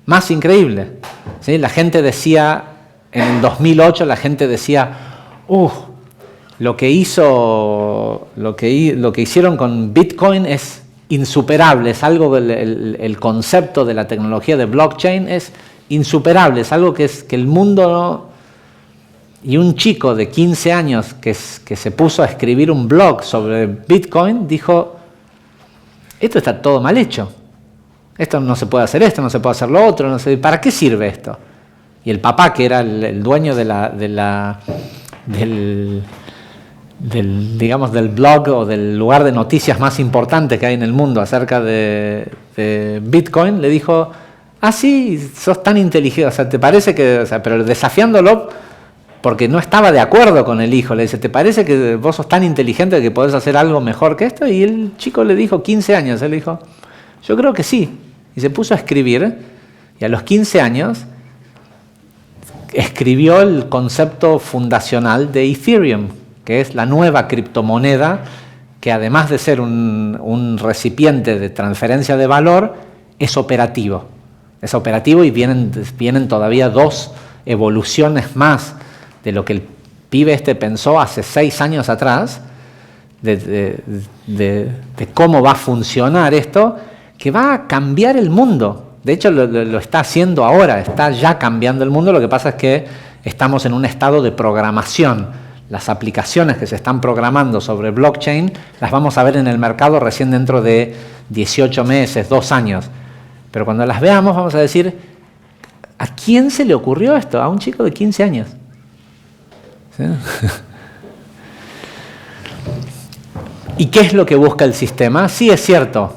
más increíble. ¿Sí? La gente decía, en el 2008, la gente decía, lo que hicieron con Bitcoin es insuperable, es algo, el concepto de la tecnología de blockchain es insuperable, es algo que el mundo no. Y un chico de 15 años que se puso a escribir un blog sobre Bitcoin dijo, esto está todo mal hecho, esto no se puede hacer, esto no se puede hacer lo otro, no sé, ¿para qué sirve esto? Y el papá, que era el dueño del blog o del lugar de noticias más importante que hay en el mundo acerca de Bitcoin, le dijo, sí, sos tan inteligente, o sea, ¿te parece que, pero desafiándolo, porque no estaba de acuerdo con el hijo, le dice, ¿te parece que vos sos tan inteligente que podés hacer algo mejor que esto? Y el chico le dijo, 15 años, él dijo, yo creo que sí, y se puso a escribir, y a los 15 años escribió el concepto fundacional de Ethereum, que es la nueva criptomoneda que además de ser un recipiente de transferencia de valor, es operativo. Es operativo y vienen todavía 2 evoluciones más de lo que el pibe pensó hace 6 años atrás, de cómo va a funcionar esto, que va a cambiar el mundo. De hecho, lo está haciendo ahora, está ya cambiando el mundo. Lo que pasa es que estamos en un estado de programación. Las aplicaciones que se están programando sobre blockchain las vamos a ver en el mercado recién dentro de 18 meses, 2 años. Pero cuando las veamos vamos a decir, ¿a quién se le ocurrió esto? A un chico de 15 años. ¿Sí? ¿Y qué es lo que busca el sistema? Sí, es cierto.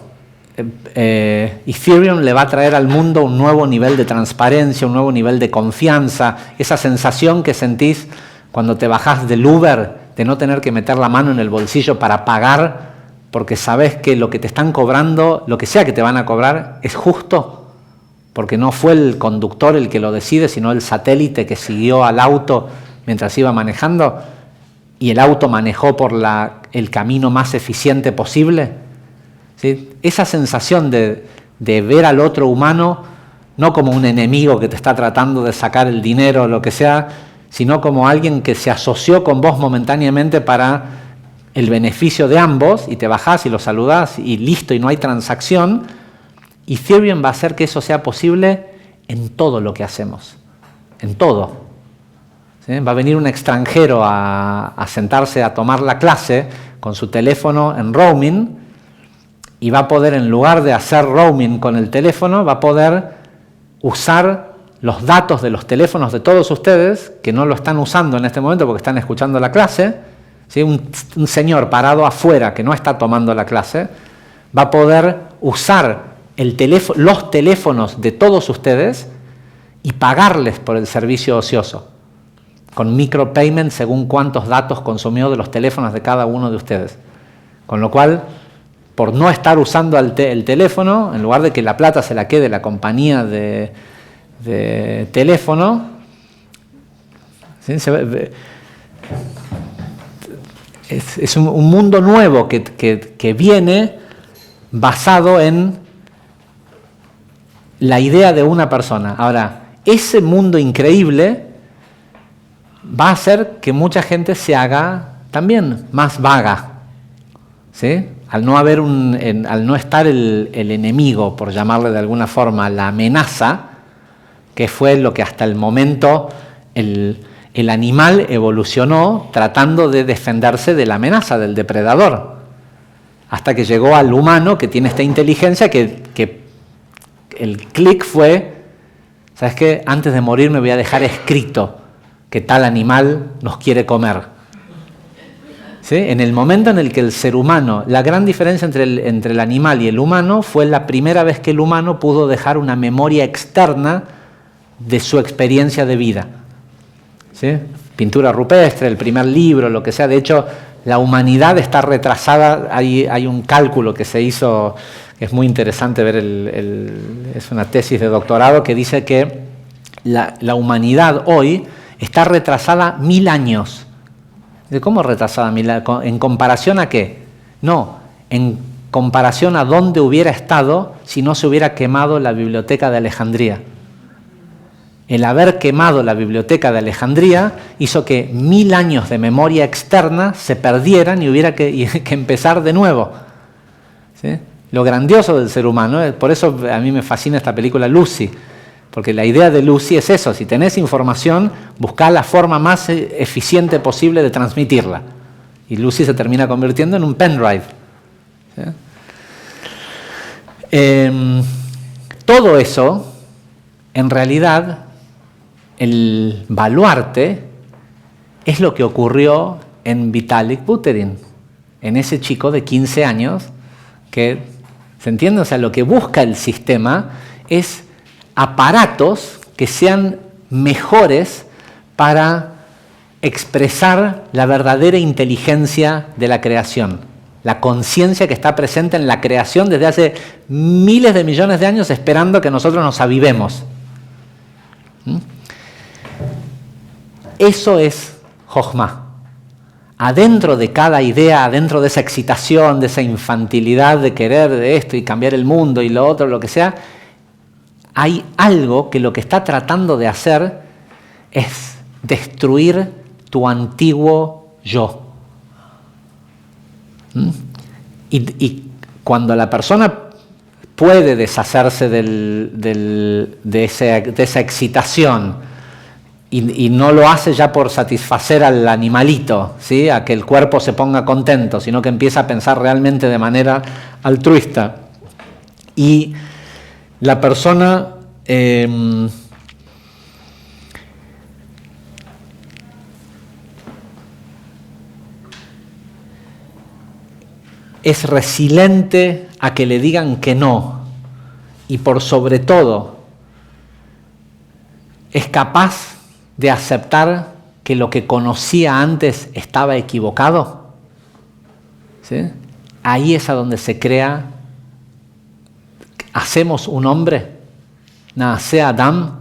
Ethereum le va a traer al mundo un nuevo nivel de transparencia, un nuevo nivel de confianza, esa sensación que sentís cuando te bajás del Uber, de no tener que meter la mano en el bolsillo para pagar, porque sabés que lo que te están cobrando, lo que sea que te van a cobrar, es justo, porque no fue el conductor el que lo decide, sino el satélite que siguió al auto mientras iba manejando, y el auto manejó por el camino más eficiente posible. ¿Sí? Esa sensación de ver al otro humano no como un enemigo que te está tratando de sacar el dinero o lo que sea, sino como alguien que se asoció con vos momentáneamente para el beneficio de ambos, y te bajás y lo saludás y listo, y no hay transacción. Ethereum va a hacer que eso sea posible en todo lo que hacemos, en todo. ¿Sí? Va a venir un extranjero a sentarse a tomar la clase con su teléfono en roaming, y va a poder, en lugar de hacer roaming con el teléfono, va a poder usar los datos de los teléfonos de todos ustedes, que no lo están usando en este momento porque están escuchando la clase. ¿Sí? Un señor parado afuera que no está tomando la clase va a poder usar los teléfonos de todos ustedes y pagarles por el servicio ocioso, con micropayment según cuántos datos consumió de los teléfonos de cada uno de ustedes. Con lo cual, por no estar usando el teléfono, en lugar de que la plata se la quede la compañía de teléfono, ¿sí? Es un mundo nuevo que viene basado en la idea de una persona. Ahora, ese mundo increíble va a hacer que mucha gente se haga también más vaga, ¿sí? Al no estar el enemigo, por llamarle de alguna forma, la amenaza, que fue lo que hasta el momento el animal evolucionó tratando de defenderse de la amenaza del depredador, hasta que llegó al humano que tiene esta inteligencia que el clic fue, ¿sabes qué? Antes de morir me voy a dejar escrito que tal animal nos quiere comer. ¿Sí? En el momento en el que el ser humano, la gran diferencia entre el animal y el humano fue la primera vez que el humano pudo dejar una memoria externa de su experiencia de vida. ¿Sí? Pintura rupestre, el primer libro, lo que sea. De hecho, la humanidad está retrasada. Hay un cálculo que se hizo, que es muy interesante ver, es una tesis de doctorado que dice que la humanidad hoy está retrasada 1000 años. ¿Cómo retrasada 1000 años? ¿En comparación a qué? No, en comparación a dónde hubiera estado si no se hubiera quemado la biblioteca de Alejandría. El haber quemado la biblioteca de Alejandría hizo que 1000 años de memoria externa se perdieran y hubiera que empezar de nuevo. ¿Sí? Lo grandioso del ser humano, por eso a mí me fascina esta película Lucy, porque la idea de Lucy es eso: si tenés información, buscá la forma más eficiente posible de transmitirla. Y Lucy se termina convirtiendo en un pendrive. ¿Sí? Todo eso, en realidad, el baluarte es lo que ocurrió en Vitalik Buterin, en ese chico de 15 años que, ¿se entiende? O sea, lo que busca el sistema es aparatos que sean mejores para expresar la verdadera inteligencia de la creación, la conciencia que está presente en la creación desde hace miles de millones de años, esperando que nosotros nos avivemos. Eso es Jochma. adentro de cada idea, adentro de esa excitación, de esa infantilidad de querer de esto y cambiar el mundo y lo otro, lo que sea, hay algo que lo que está tratando de hacer es destruir tu antiguo yo. Y cuando la persona puede deshacerse de esa excitación y no lo hace ya por satisfacer al animalito, ¿sí? A que el cuerpo se ponga contento, sino que empieza a pensar realmente de manera altruista. Y la persona es resiliente a que le digan que no, y por sobre todo es capaz de aceptar que lo que conocía antes estaba equivocado, ¿sí? Ahí es a donde se crea, hacemos un hombre, nace Adam.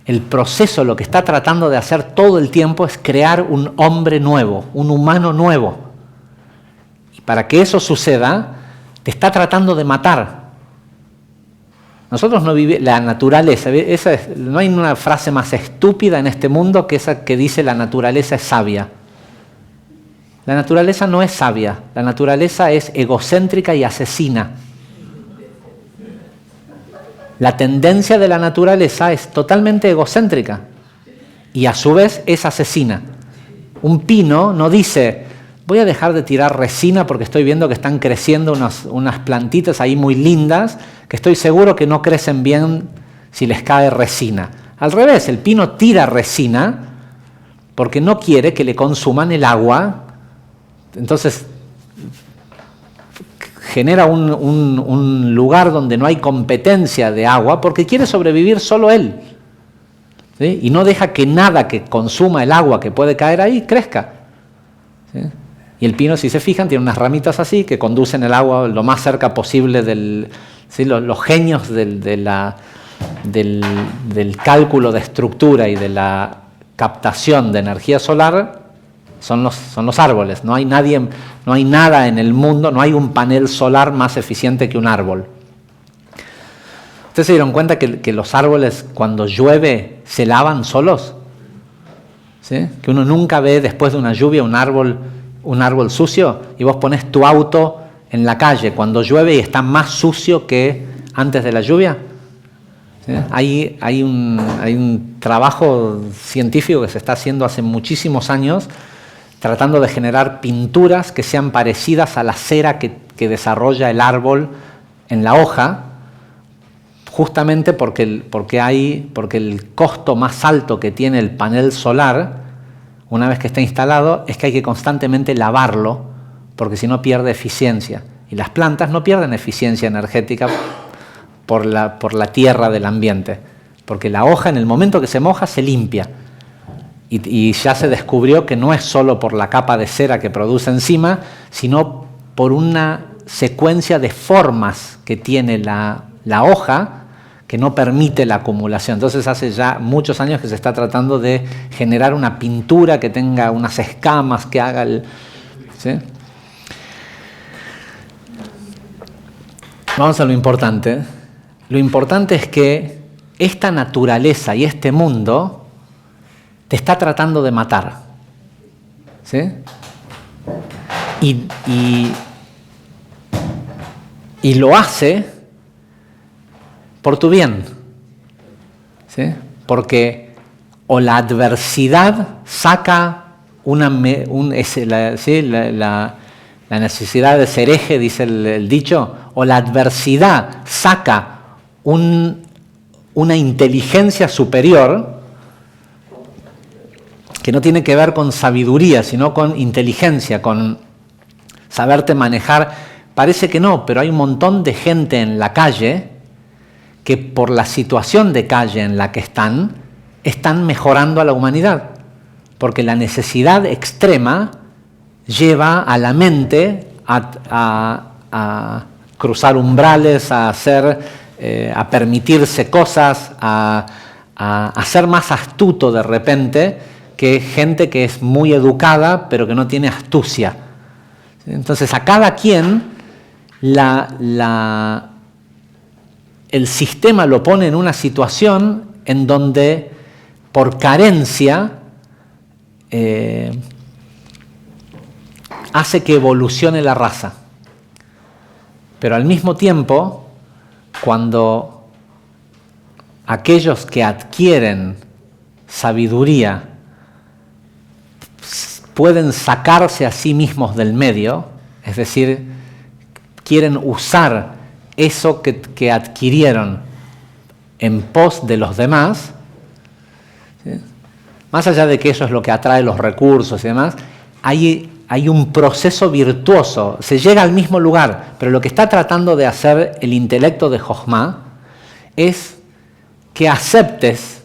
El proceso, lo que está tratando de hacer todo el tiempo es crear un hombre nuevo, un humano nuevo. Y para que eso suceda, te está tratando de matar. Nosotros no vivimos, la naturaleza, no hay una frase más estúpida en este mundo que esa que dice la naturaleza es sabia. La naturaleza no es sabia, la naturaleza es egocéntrica y asesina. La tendencia de la naturaleza es totalmente egocéntrica y a su vez es asesina. Un pino no dice, voy a dejar de tirar resina porque estoy viendo que están creciendo unas plantitas ahí muy lindas, que estoy seguro que no crecen bien si les cae resina. Al revés, el pino tira resina porque no quiere que le consuman el agua, entonces genera un lugar donde no hay competencia de agua porque quiere sobrevivir solo él, ¿sí? Y no deja que nada que consuma el agua que puede caer ahí crezca, ¿sí? Y el pino, si se fijan, tiene unas ramitas así que conducen el agua lo más cerca posible del... ¿sí? Los genios del cálculo de estructura y de la captación de energía solar son los árboles. No hay nada en el mundo, no hay un panel solar más eficiente que un árbol. ¿Ustedes se dieron cuenta que los árboles cuando llueve se lavan solos? ¿Sí? Que uno nunca ve después de una lluvia un árbol sucio, y vos pones tu auto en la calle cuando llueve y está más sucio que antes de la lluvia. ¿Sí? Hay un trabajo científico que se está haciendo hace muchísimos años tratando de generar pinturas que sean parecidas a la cera que desarrolla el árbol en la hoja, justamente porque el costo más alto que tiene el panel solar, una vez que está instalado, es que hay que constantemente lavarlo, porque si no pierde eficiencia. Y las plantas no pierden eficiencia energética por la tierra del ambiente, porque la hoja en el momento que se moja se limpia. Y ya se descubrió que no es solo por la capa de cera que produce encima, sino por una secuencia de formas que tiene la hoja que no permite la acumulación. Entonces hace ya muchos años que se está tratando de generar una pintura que tenga unas escamas, que haga ¿sí? Vamos a lo importante. Lo importante es que esta naturaleza y este mundo te está tratando de matar, ¿sí? Y lo hace por tu bien, ¿sí? Porque o la adversidad saca la necesidad de ser eje, dice el dicho, o la adversidad saca una inteligencia superior que no tiene que ver con sabiduría, sino con inteligencia, con saberte manejar. Parece que no, pero hay un montón de gente en la calle que por la situación de calle en la que están mejorando a la humanidad, porque la necesidad extrema lleva a la mente a cruzar umbrales, a permitirse cosas, a ser más astuto de repente que gente que es muy educada, pero que no tiene astucia. Entonces, a cada quien el sistema lo pone en una situación en donde, por carencia, hace que evolucione la raza. Pero al mismo tiempo, cuando aquellos que adquieren sabiduría pueden sacarse a sí mismos del medio, es decir, quieren usar eso que adquirieron en pos de los demás, ¿sí? Más allá de que eso es lo que atrae los recursos y demás, hay un proceso virtuoso, se llega al mismo lugar, pero lo que está tratando de hacer el intelecto de Jochma es que aceptes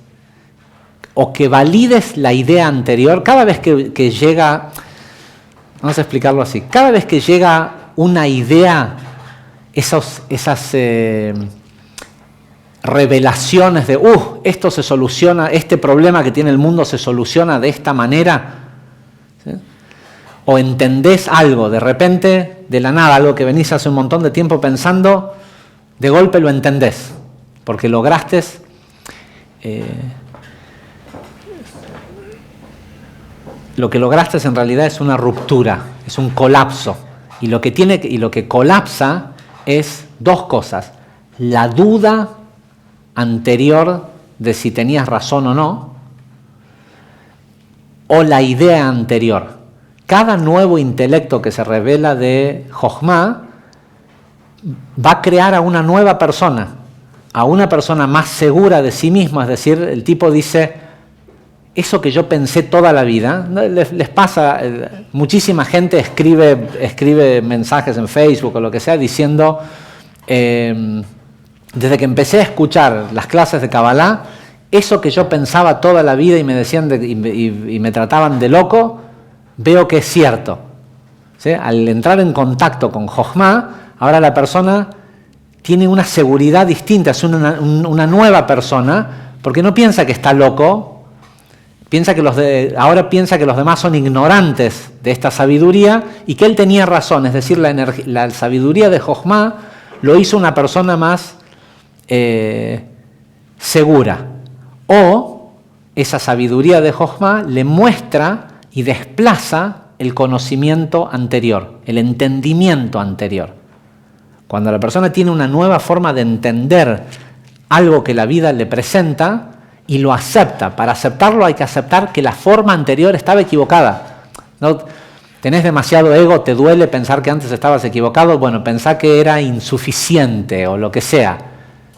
o que valides la idea anterior. Cada vez que llega, vamos a explicarlo así, cada vez que llega una idea, esas revelaciones de, esto se soluciona, este problema que tiene el mundo se soluciona de esta manera, ¿sí? O entendés algo, de repente, de la nada, algo que venís hace un montón de tiempo pensando, de golpe lo entendés, porque lograste lo que lograste en realidad es una ruptura, es un colapso. Y lo que colapsa es dos cosas: la duda anterior de si tenías razón o no, o la idea anterior. Cada nuevo intelecto que se revela de Jochma va a crear a una nueva persona, a una persona más segura de sí misma. Es decir, el tipo dice, eso que yo pensé toda la vida, les pasa, muchísima gente escribe mensajes en Facebook o lo que sea diciendo, desde que empecé a escuchar las clases de Kabbalah, eso que yo pensaba toda la vida y me decían y me trataban de loco, veo que es cierto. ¿Sí? Al entrar en contacto con Jochma, ahora la persona tiene una seguridad distinta, es una nueva persona, porque no piensa que está loco, ahora piensa que los demás son ignorantes de esta sabiduría y que él tenía razón. Es decir, la sabiduría de Jochma lo hizo una persona más segura. O esa sabiduría de Jochma le muestra y desplaza el conocimiento anterior, el entendimiento anterior. Cuando la persona tiene una nueva forma de entender algo que la vida le presenta y lo acepta, para aceptarlo hay que aceptar que la forma anterior estaba equivocada. ¿No? Tenés demasiado ego, te duele pensar que antes estabas equivocado, bueno, pensá que era insuficiente o lo que sea.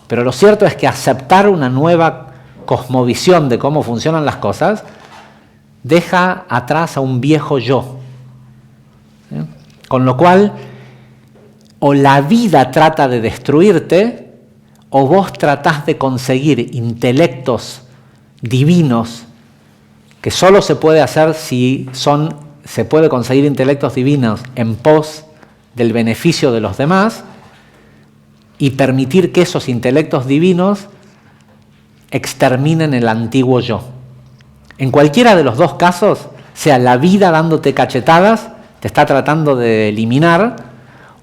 Pero lo cierto es que aceptar una nueva cosmovisión de cómo funcionan las cosas deja atrás a un viejo yo. ¿Sí? Con lo cual, o la vida trata de destruirte, o vos tratás de conseguir intelectos divinos, que solo se puede hacer se puede conseguir intelectos divinos en pos del beneficio de los demás, y permitir que esos intelectos divinos exterminen el antiguo yo. En cualquiera de los dos casos, sea la vida dándote cachetadas, te está tratando de eliminar,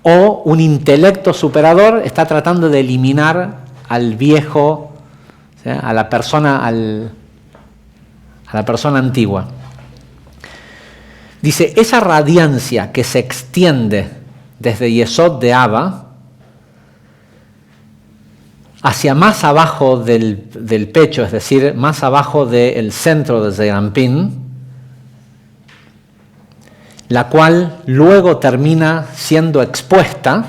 o un intelecto superador está tratando de eliminar al viejo, ¿sí? a la persona antigua. Dice, esa radiancia que se extiende desde Yesod de Abba hacia más abajo del pecho, es decir, más abajo del centro de Zeir Anpin, la cual luego termina siendo expuesta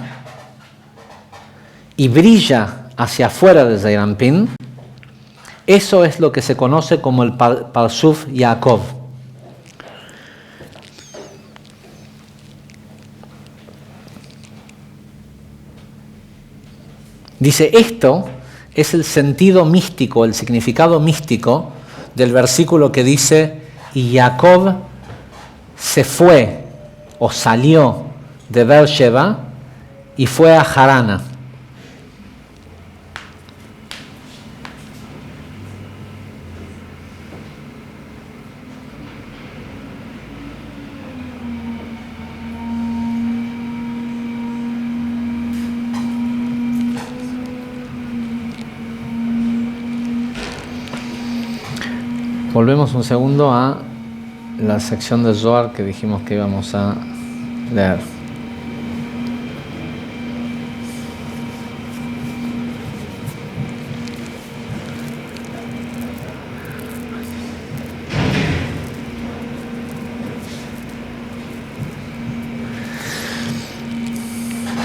y brilla hacia afuera de Zeir Anpin, eso es lo que se conoce como el Parsuf Yaakov. Dice, esto es el sentido místico, el significado místico del versículo que dice, y Jacob se fue o salió de Beersheba y fue a Harana. Volvemos un segundo a la sección de Zohar que dijimos que íbamos a leer.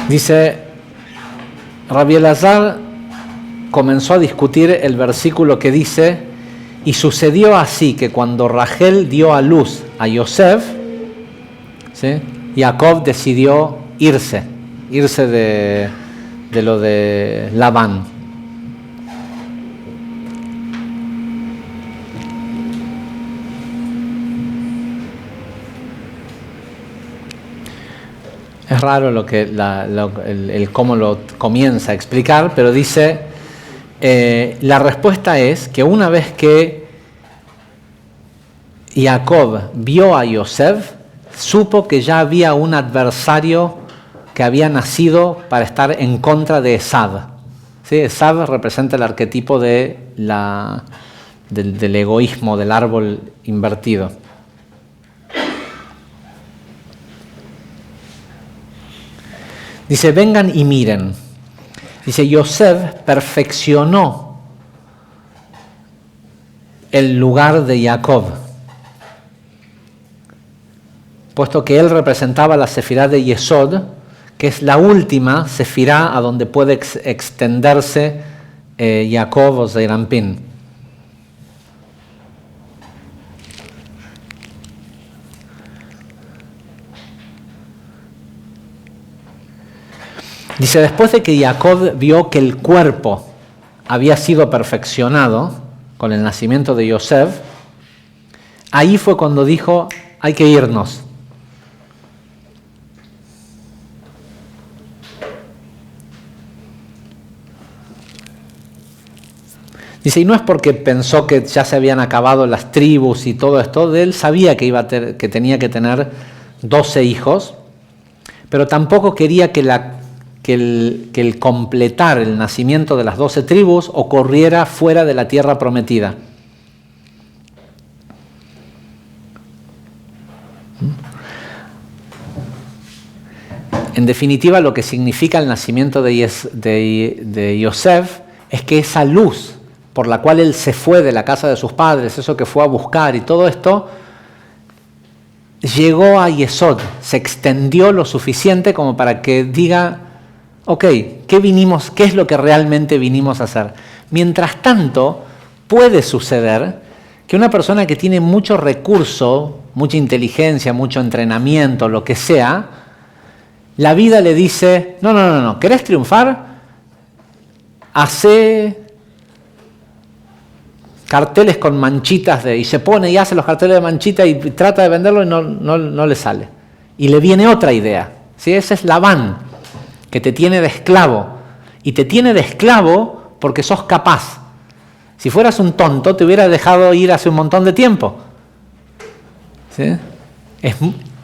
Dice, Rabbi Elazar comenzó a discutir el versículo que dice: y sucedió así que cuando Rachel dio a luz a Yosef, ¿sí?, Jacob decidió irse de lo de Labán. Es raro el cómo lo comienza a explicar, pero dice, la respuesta es que una vez que Jacob vio a Yosef, supo que ya había un adversario que había nacido para estar en contra de Esav. ¿Sí? Esav representa el arquetipo del egoísmo, del árbol invertido. Dice, vengan y miren. Dice, Yosef perfeccionó el lugar de Jacob, puesto que él representaba la sefirá de Yesod, que es la última sefirá a donde puede extenderse Jacob o Zeir Anpin. Dice, después de que Jacob vio que el cuerpo había sido perfeccionado con el nacimiento de Yosef, ahí fue cuando dijo, hay que irnos. Dice, y no es porque pensó que ya se habían acabado las tribus y todo esto, él sabía que tenía que tener 12 hijos, pero tampoco quería que el completar el nacimiento de las 12 tribus ocurriera fuera de la tierra prometida. En definitiva, lo que significa el nacimiento de Yosef es que esa luz por la cual él se fue de la casa de sus padres, eso que fue a buscar y todo esto, llegó a Yesod, se extendió lo suficiente como para que diga, ok, ¿qué es lo que realmente vinimos a hacer? Mientras tanto, puede suceder que una persona que tiene mucho recurso, mucha inteligencia, mucho entrenamiento, lo que sea, la vida le dice, no, ¿querés triunfar? Hacé carteles con manchitas y se pone y hace los carteles de manchita y trata de venderlo y no le sale. Y le viene otra idea, ¿sí? Ese es Labán, que te tiene de esclavo. Y te tiene de esclavo porque sos capaz. Si fueras un tonto, te hubiera dejado ir hace un montón de tiempo. ¿Sí? Es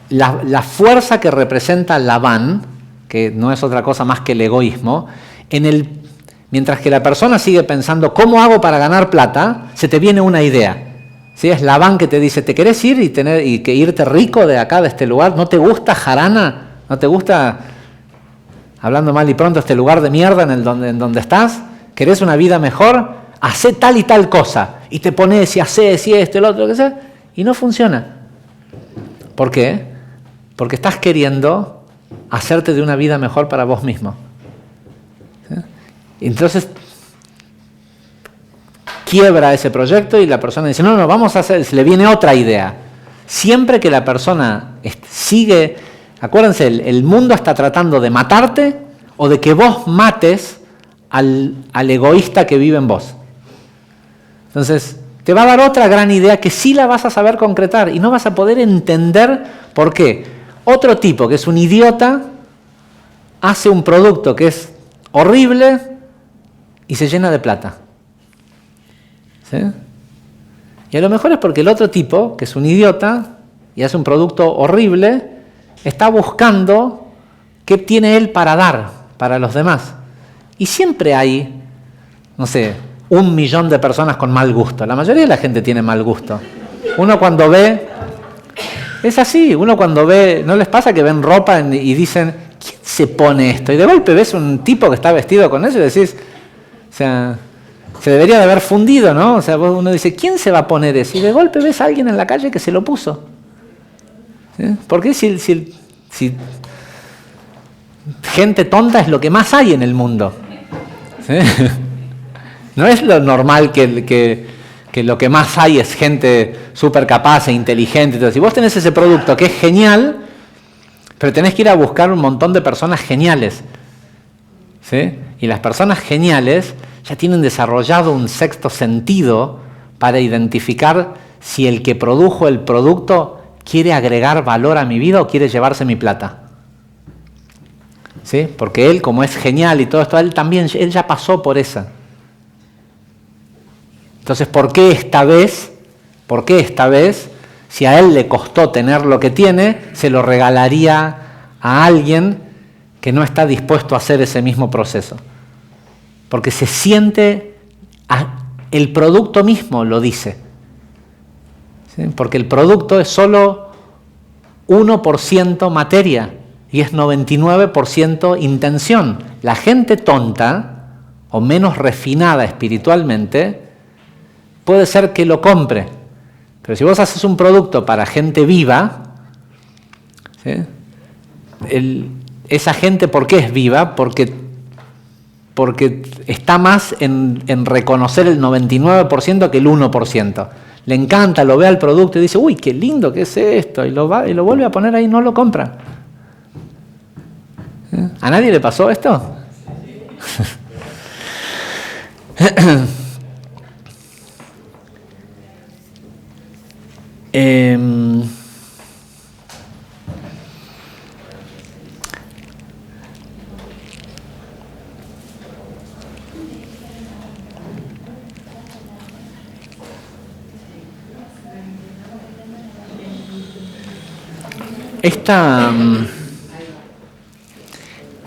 la fuerza que representa Labán, que no es otra cosa más que el egoísmo, mientras que la persona sigue pensando, ¿cómo hago para ganar plata?, se te viene una idea. ¿Sí? Es Labán que te dice, ¿te querés ir y que irte rico de acá, de este lugar? ¿No te gusta Jarana? ¿No te gusta, hablando mal y pronto, este lugar de mierda en donde estás? ¿Querés una vida mejor? Hacé tal y tal cosa. Y te pones y haces y esto y lo otro, lo que sea, y no funciona. ¿Por qué? Porque estás queriendo hacerte de una vida mejor para vos mismo. ¿Sí? Entonces quiebra ese proyecto y la persona dice, no, vamos a hacer, se le viene otra idea. Siempre que la persona sigue, acuérdense, el mundo está tratando de matarte o de que vos mates al egoísta que vive en vos. Entonces, te va a dar otra gran idea que sí la vas a saber concretar y no vas a poder entender por qué. Otro tipo que es un idiota hace un producto que es horrible y se llena de plata. ¿Sí? Y a lo mejor es porque el otro tipo, que es un idiota y hace un producto horrible, está buscando qué tiene él para dar para los demás. Y siempre hay, no sé, 1.000.000 de personas con mal gusto. La mayoría de la gente tiene mal gusto. Uno cuando ve, es así, uno cuando ve, ¿no les pasa que ven ropa y dicen, ¿quién se pone esto? Y de golpe ves un tipo que está vestido con eso y decís, o sea, se debería de haber fundido, ¿no? O sea, uno dice, ¿quién se va a poner eso? Y de golpe ves a alguien en la calle que se lo puso. ¿Sí? ¿Por qué si gente tonta es lo que más hay en el mundo? ¿Sí? No es lo normal que lo que más hay es gente súper capaz e inteligente. Entonces, si vos tenés ese producto que es genial, pero tenés que ir a buscar un montón de personas geniales. ¿Sí? Y las personas geniales ya tienen desarrollado un sexto sentido para identificar si el que produjo el producto quiere agregar valor a mi vida o quiere llevarse mi plata. ¿Sí? Porque él, como es genial y todo esto, él ya pasó por esa. Entonces, ¿por qué esta vez, si a él le costó tener lo que tiene, se lo regalaría a alguien que no está dispuesto a hacer ese mismo proceso? Porque se siente, el producto mismo lo dice. ¿Sí? Porque el producto es solo 1% materia y es 99% intención. La gente tonta o menos refinada espiritualmente puede ser que lo compre. Pero si vos haces un producto para gente viva, ¿sí? Esa gente, ¿por qué es viva? Porque está más en reconocer el 99% que el 1%. Le encanta, lo ve al producto y dice, uy, qué lindo que es esto, y lo vuelve a poner ahí y no lo compra. ¿Eh? ¿A nadie le pasó esto?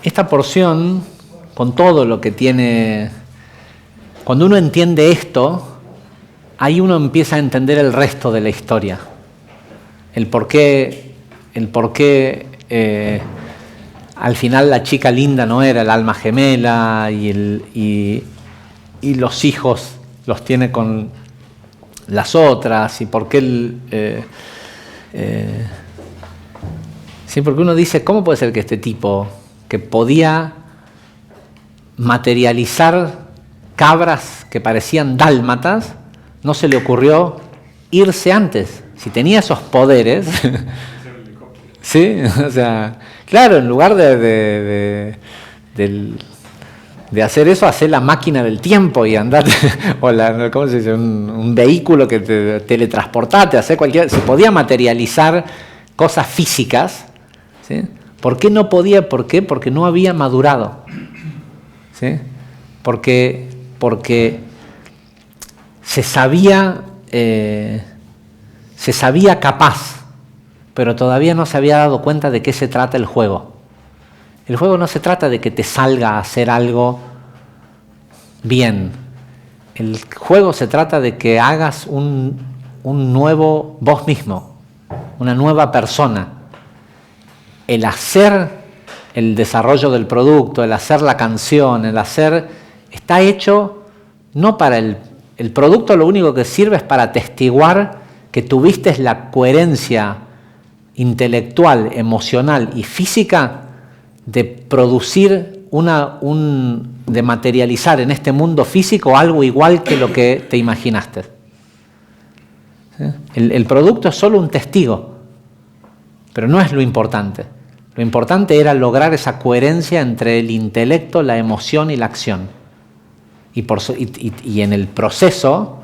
Esta porción, con todo lo que tiene, cuando uno entiende esto, ahí uno empieza a entender el resto de la historia. El por qué al final la chica linda no era el alma gemela y los hijos los tiene con las otras, y por qué sí, porque uno dice, ¿cómo puede ser que este tipo que podía materializar cabras que parecían dálmatas, no se le ocurrió irse antes? Si tenía esos poderes, ¿sí? O sea, claro, en lugar de hacer eso, hacer la máquina del tiempo y andar, o ¿cómo se dice? Un vehículo que te teletransportate, hacer cualquier, se podía materializar cosas físicas, ¿sí? ¿Por qué no podía? ¿Por qué? Porque no había madurado, ¿sí? Porque se sabía capaz, pero todavía no se había dado cuenta de qué se trata el juego. El juego no se trata de que te salga a hacer algo bien. El juego se trata de que hagas un nuevo vos mismo, una nueva persona. El hacer el desarrollo del producto, el hacer la canción, está hecho no para el producto, lo único que sirve es para atestiguar que tuviste la coherencia intelectual, emocional y física de producir de materializar en este mundo físico algo igual que lo que te imaginaste. ¿Sí? El producto es solo un testigo, pero no es lo importante. Lo importante era lograr esa coherencia entre el intelecto, la emoción y la acción. Y en el proceso,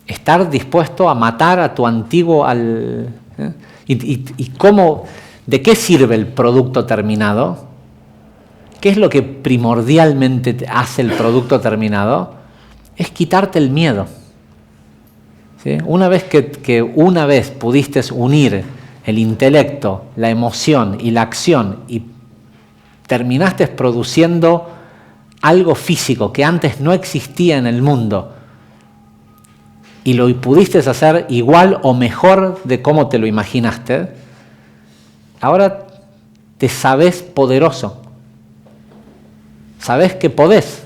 estar dispuesto a matar a tu antiguo... ¿De qué sirve el producto terminado? ¿Qué es lo que primordialmente hace el producto terminado? Es quitarte el miedo. ¿Sí? Una vez que una vez pudiste unir el intelecto, la emoción y la acción y terminaste produciendo algo físico que antes no existía en el mundo y lo pudiste hacer igual o mejor de cómo te lo imaginaste, ahora te sabes poderoso. Sabes que podés.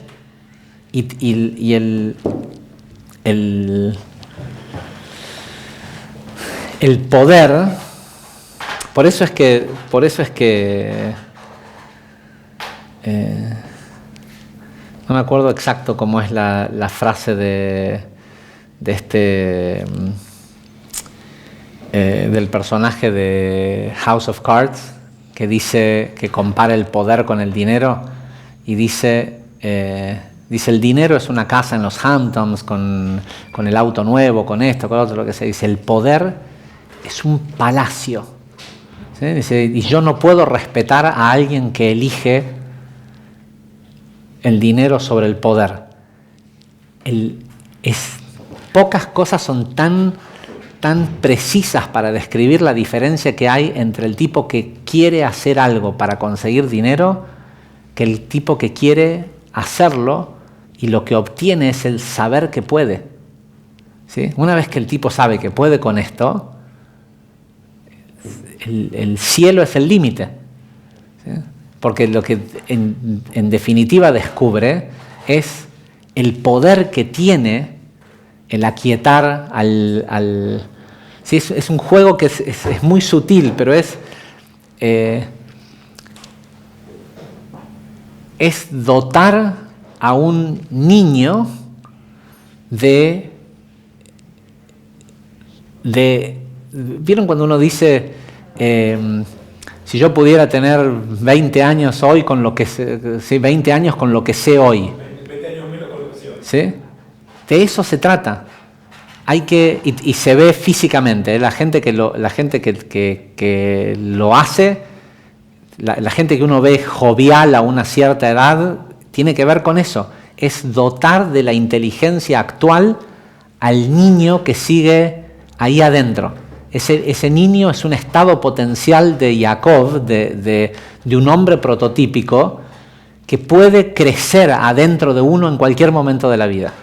Y el poder, por eso es que no me acuerdo exacto cómo es la frase del personaje de House of Cards, que dice, que compara el poder con el dinero y dice el dinero es una casa en los Hamptons con el auto nuevo, con esto, con lo otro, lo que sea. Dice, el poder es un palacio. ¿Sí? Dice, y yo no puedo respetar a alguien que elige el dinero sobre el poder. Pocas cosas son tan precisas para describir la diferencia que hay entre el tipo que quiere hacer algo para conseguir dinero que el tipo que quiere hacerlo y lo que obtiene es el saber que puede. ¿Sí? Una vez que el tipo sabe que puede con esto, el cielo es el límite. ¿Sí? Porque lo que en definitiva descubre es el poder que tiene el aquietar sí, es un juego que es muy sutil, pero es dotar a un niño ¿vieron cuando uno dice si yo pudiera tener 20 años hoy con lo que sé, sí, 20 años con lo que sé hoy? 20 años menos con lo que sé hoy. ¿Sí? De eso se trata. Hay que, y se ve físicamente, la gente que lo hace, la gente que uno ve jovial a una cierta edad, tiene que ver con eso. Es dotar de la inteligencia actual al niño que sigue ahí adentro. Ese niño es un estado potencial de Jacob, de un hombre prototípico que puede crecer adentro de uno en cualquier momento de la vida.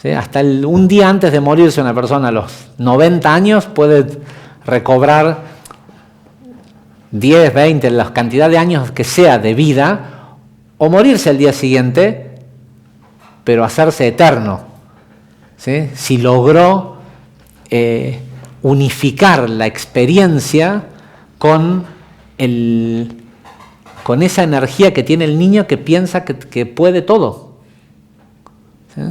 ¿Sí? Hasta un día antes de morirse una persona a los 90 años puede recobrar 10, 20, la cantidad de años que sea de vida, o morirse al día siguiente, pero hacerse eterno. ¿Sí? Si logró unificar la experiencia con esa energía que tiene el niño que piensa que puede todo. ¿Sí?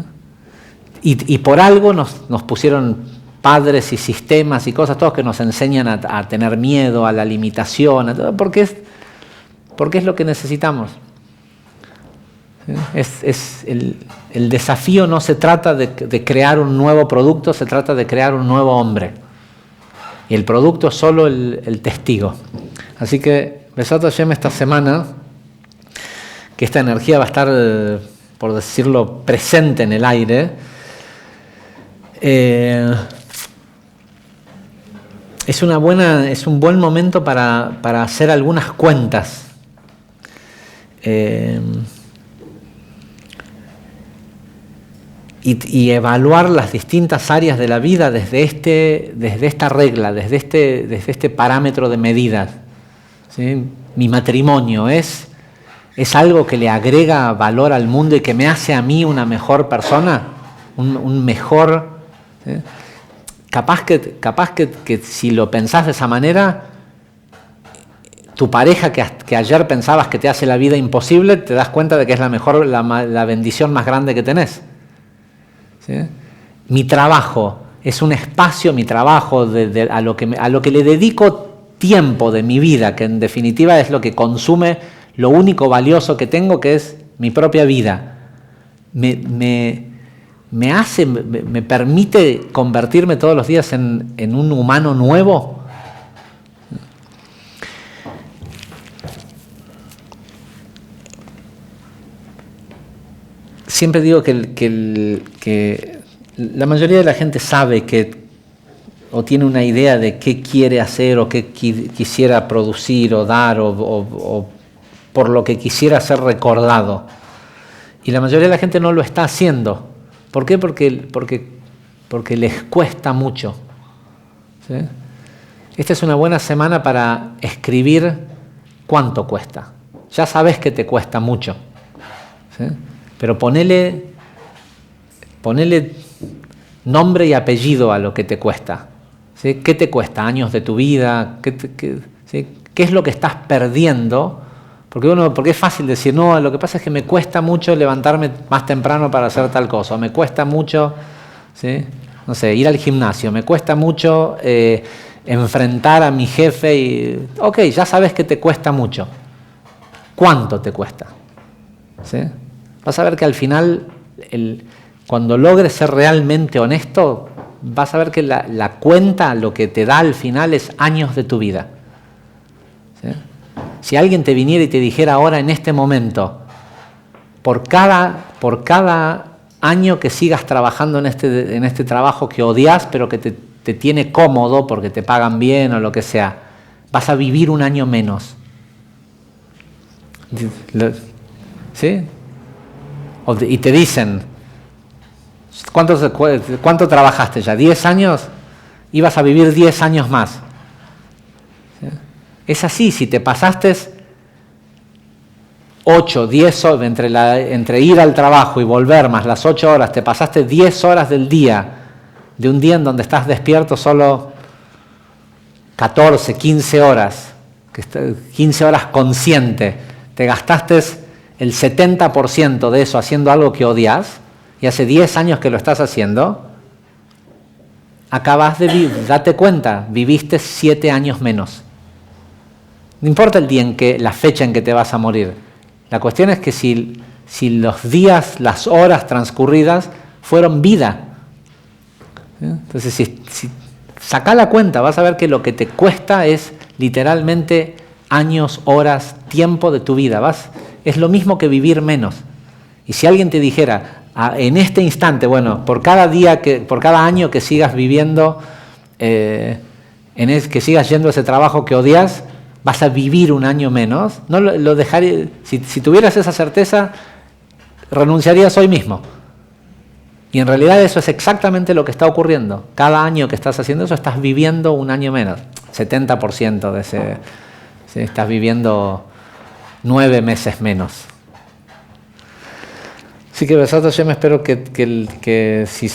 Y por algo nos pusieron padres y sistemas y cosas, todos que nos enseñan a tener miedo, a la limitación, a todo, porque es lo que necesitamos. El desafío no se trata de crear un nuevo producto, se trata de crear un nuevo hombre. Y el producto es solo el testigo. Así que, Besat Hashem, esta semana, que esta energía va a estar, por decirlo, presente en el aire, es un buen momento para hacer algunas cuentas. Y evaluar las distintas áreas de la vida desde esta regla, desde este parámetro de medidas. ¿Sí? Mi matrimonio es algo que le agrega valor al mundo y que me hace a mí una mejor persona, un mejor. ¿Sí? Capaz que si lo pensás de esa manera, tu pareja que ayer pensabas que te hace la vida imposible, te das cuenta de que es la bendición más grande que tenés. ¿Sí? Mi trabajo es un espacio, a lo que le dedico tiempo de mi vida, que en definitiva es lo que consume lo único valioso que tengo, que es mi propia vida. Me permite convertirme todos los días en un humano nuevo. Siempre digo que la mayoría de la gente sabe o tiene una idea de qué quiere hacer o qué quisiera producir o dar o por lo que quisiera ser recordado. Y la mayoría de la gente no lo está haciendo. ¿Por qué? Porque les cuesta mucho. ¿Sí? Esta es una buena semana para escribir cuánto cuesta. Ya sabes que te cuesta mucho. ¿Sí? Pero ponele nombre y apellido a lo que te cuesta. ¿Sí? ¿Qué te cuesta? ¿Años de tu vida? ¿Sí? ¿Qué es lo que estás perdiendo? Porque es fácil decir, no, lo que pasa es que me cuesta mucho levantarme más temprano para hacer tal cosa, o me cuesta mucho, ¿sí? No sé, ir al gimnasio, me cuesta mucho enfrentar a mi jefe y... Ok, ya sabes que te cuesta mucho. ¿Cuánto te cuesta? ¿Sí? Vas a ver que al final, cuando logres ser realmente honesto, vas a ver que la cuenta, lo que te da al final es años de tu vida. ¿Sí? Si alguien te viniera y te dijera ahora en este momento, por cada año que sigas trabajando en este trabajo que odias, pero que te tiene cómodo porque te pagan bien o lo que sea, vas a vivir un año menos. ¿Sí? Y te dicen, ¿cuánto trabajaste ya? ¿10 años? Ibas a vivir 10 años más. ¿Sí? Es así, si te pasaste 8, 10 horas, entre ir al trabajo y volver más las 8 horas, te pasaste 10 horas del día, de un día en donde estás despierto solo 14, 15 horas, 15 horas consciente, te gastaste el 70% de eso haciendo algo que odias, y hace 10 años que lo estás haciendo, acabas de vivir, date cuenta, viviste 7 años menos. No importa el día la fecha en que te vas a morir. La cuestión es que si los días, las horas transcurridas fueron vida. ¿Sí? Entonces, si saca la cuenta, vas a ver que lo que te cuesta es literalmente años, horas, tiempo de tu vida. Es lo mismo que vivir menos. Y si alguien te dijera, en este instante, bueno, por cada año que sigas viviendo, que sigas yendo a ese trabajo que odias, vas a vivir un año menos, no lo dejaría. Si tuvieras esa certeza, renunciarías hoy mismo. Y en realidad eso es exactamente lo que está ocurriendo. Cada año que estás haciendo eso, estás viviendo un año menos. 70% de ese, ¿sí? Estás viviendo 9 meses menos. Así que Besat Hashem, espero que si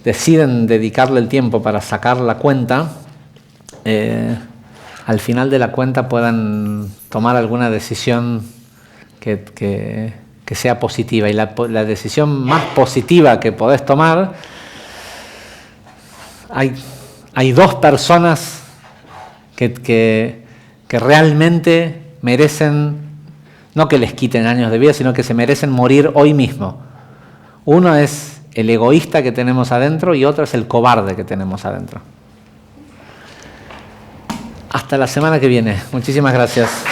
deciden dedicarle el tiempo para sacar la cuenta, al final de la cuenta puedan tomar alguna decisión que sea positiva. Y la decisión más positiva que podés tomar, hay 2 personas que realmente merecen, no que les quiten años de vida, sino que se merecen morir hoy mismo. Uno es el egoísta que tenemos adentro y otro es el cobarde que tenemos adentro. Hasta la semana que viene. Muchísimas gracias.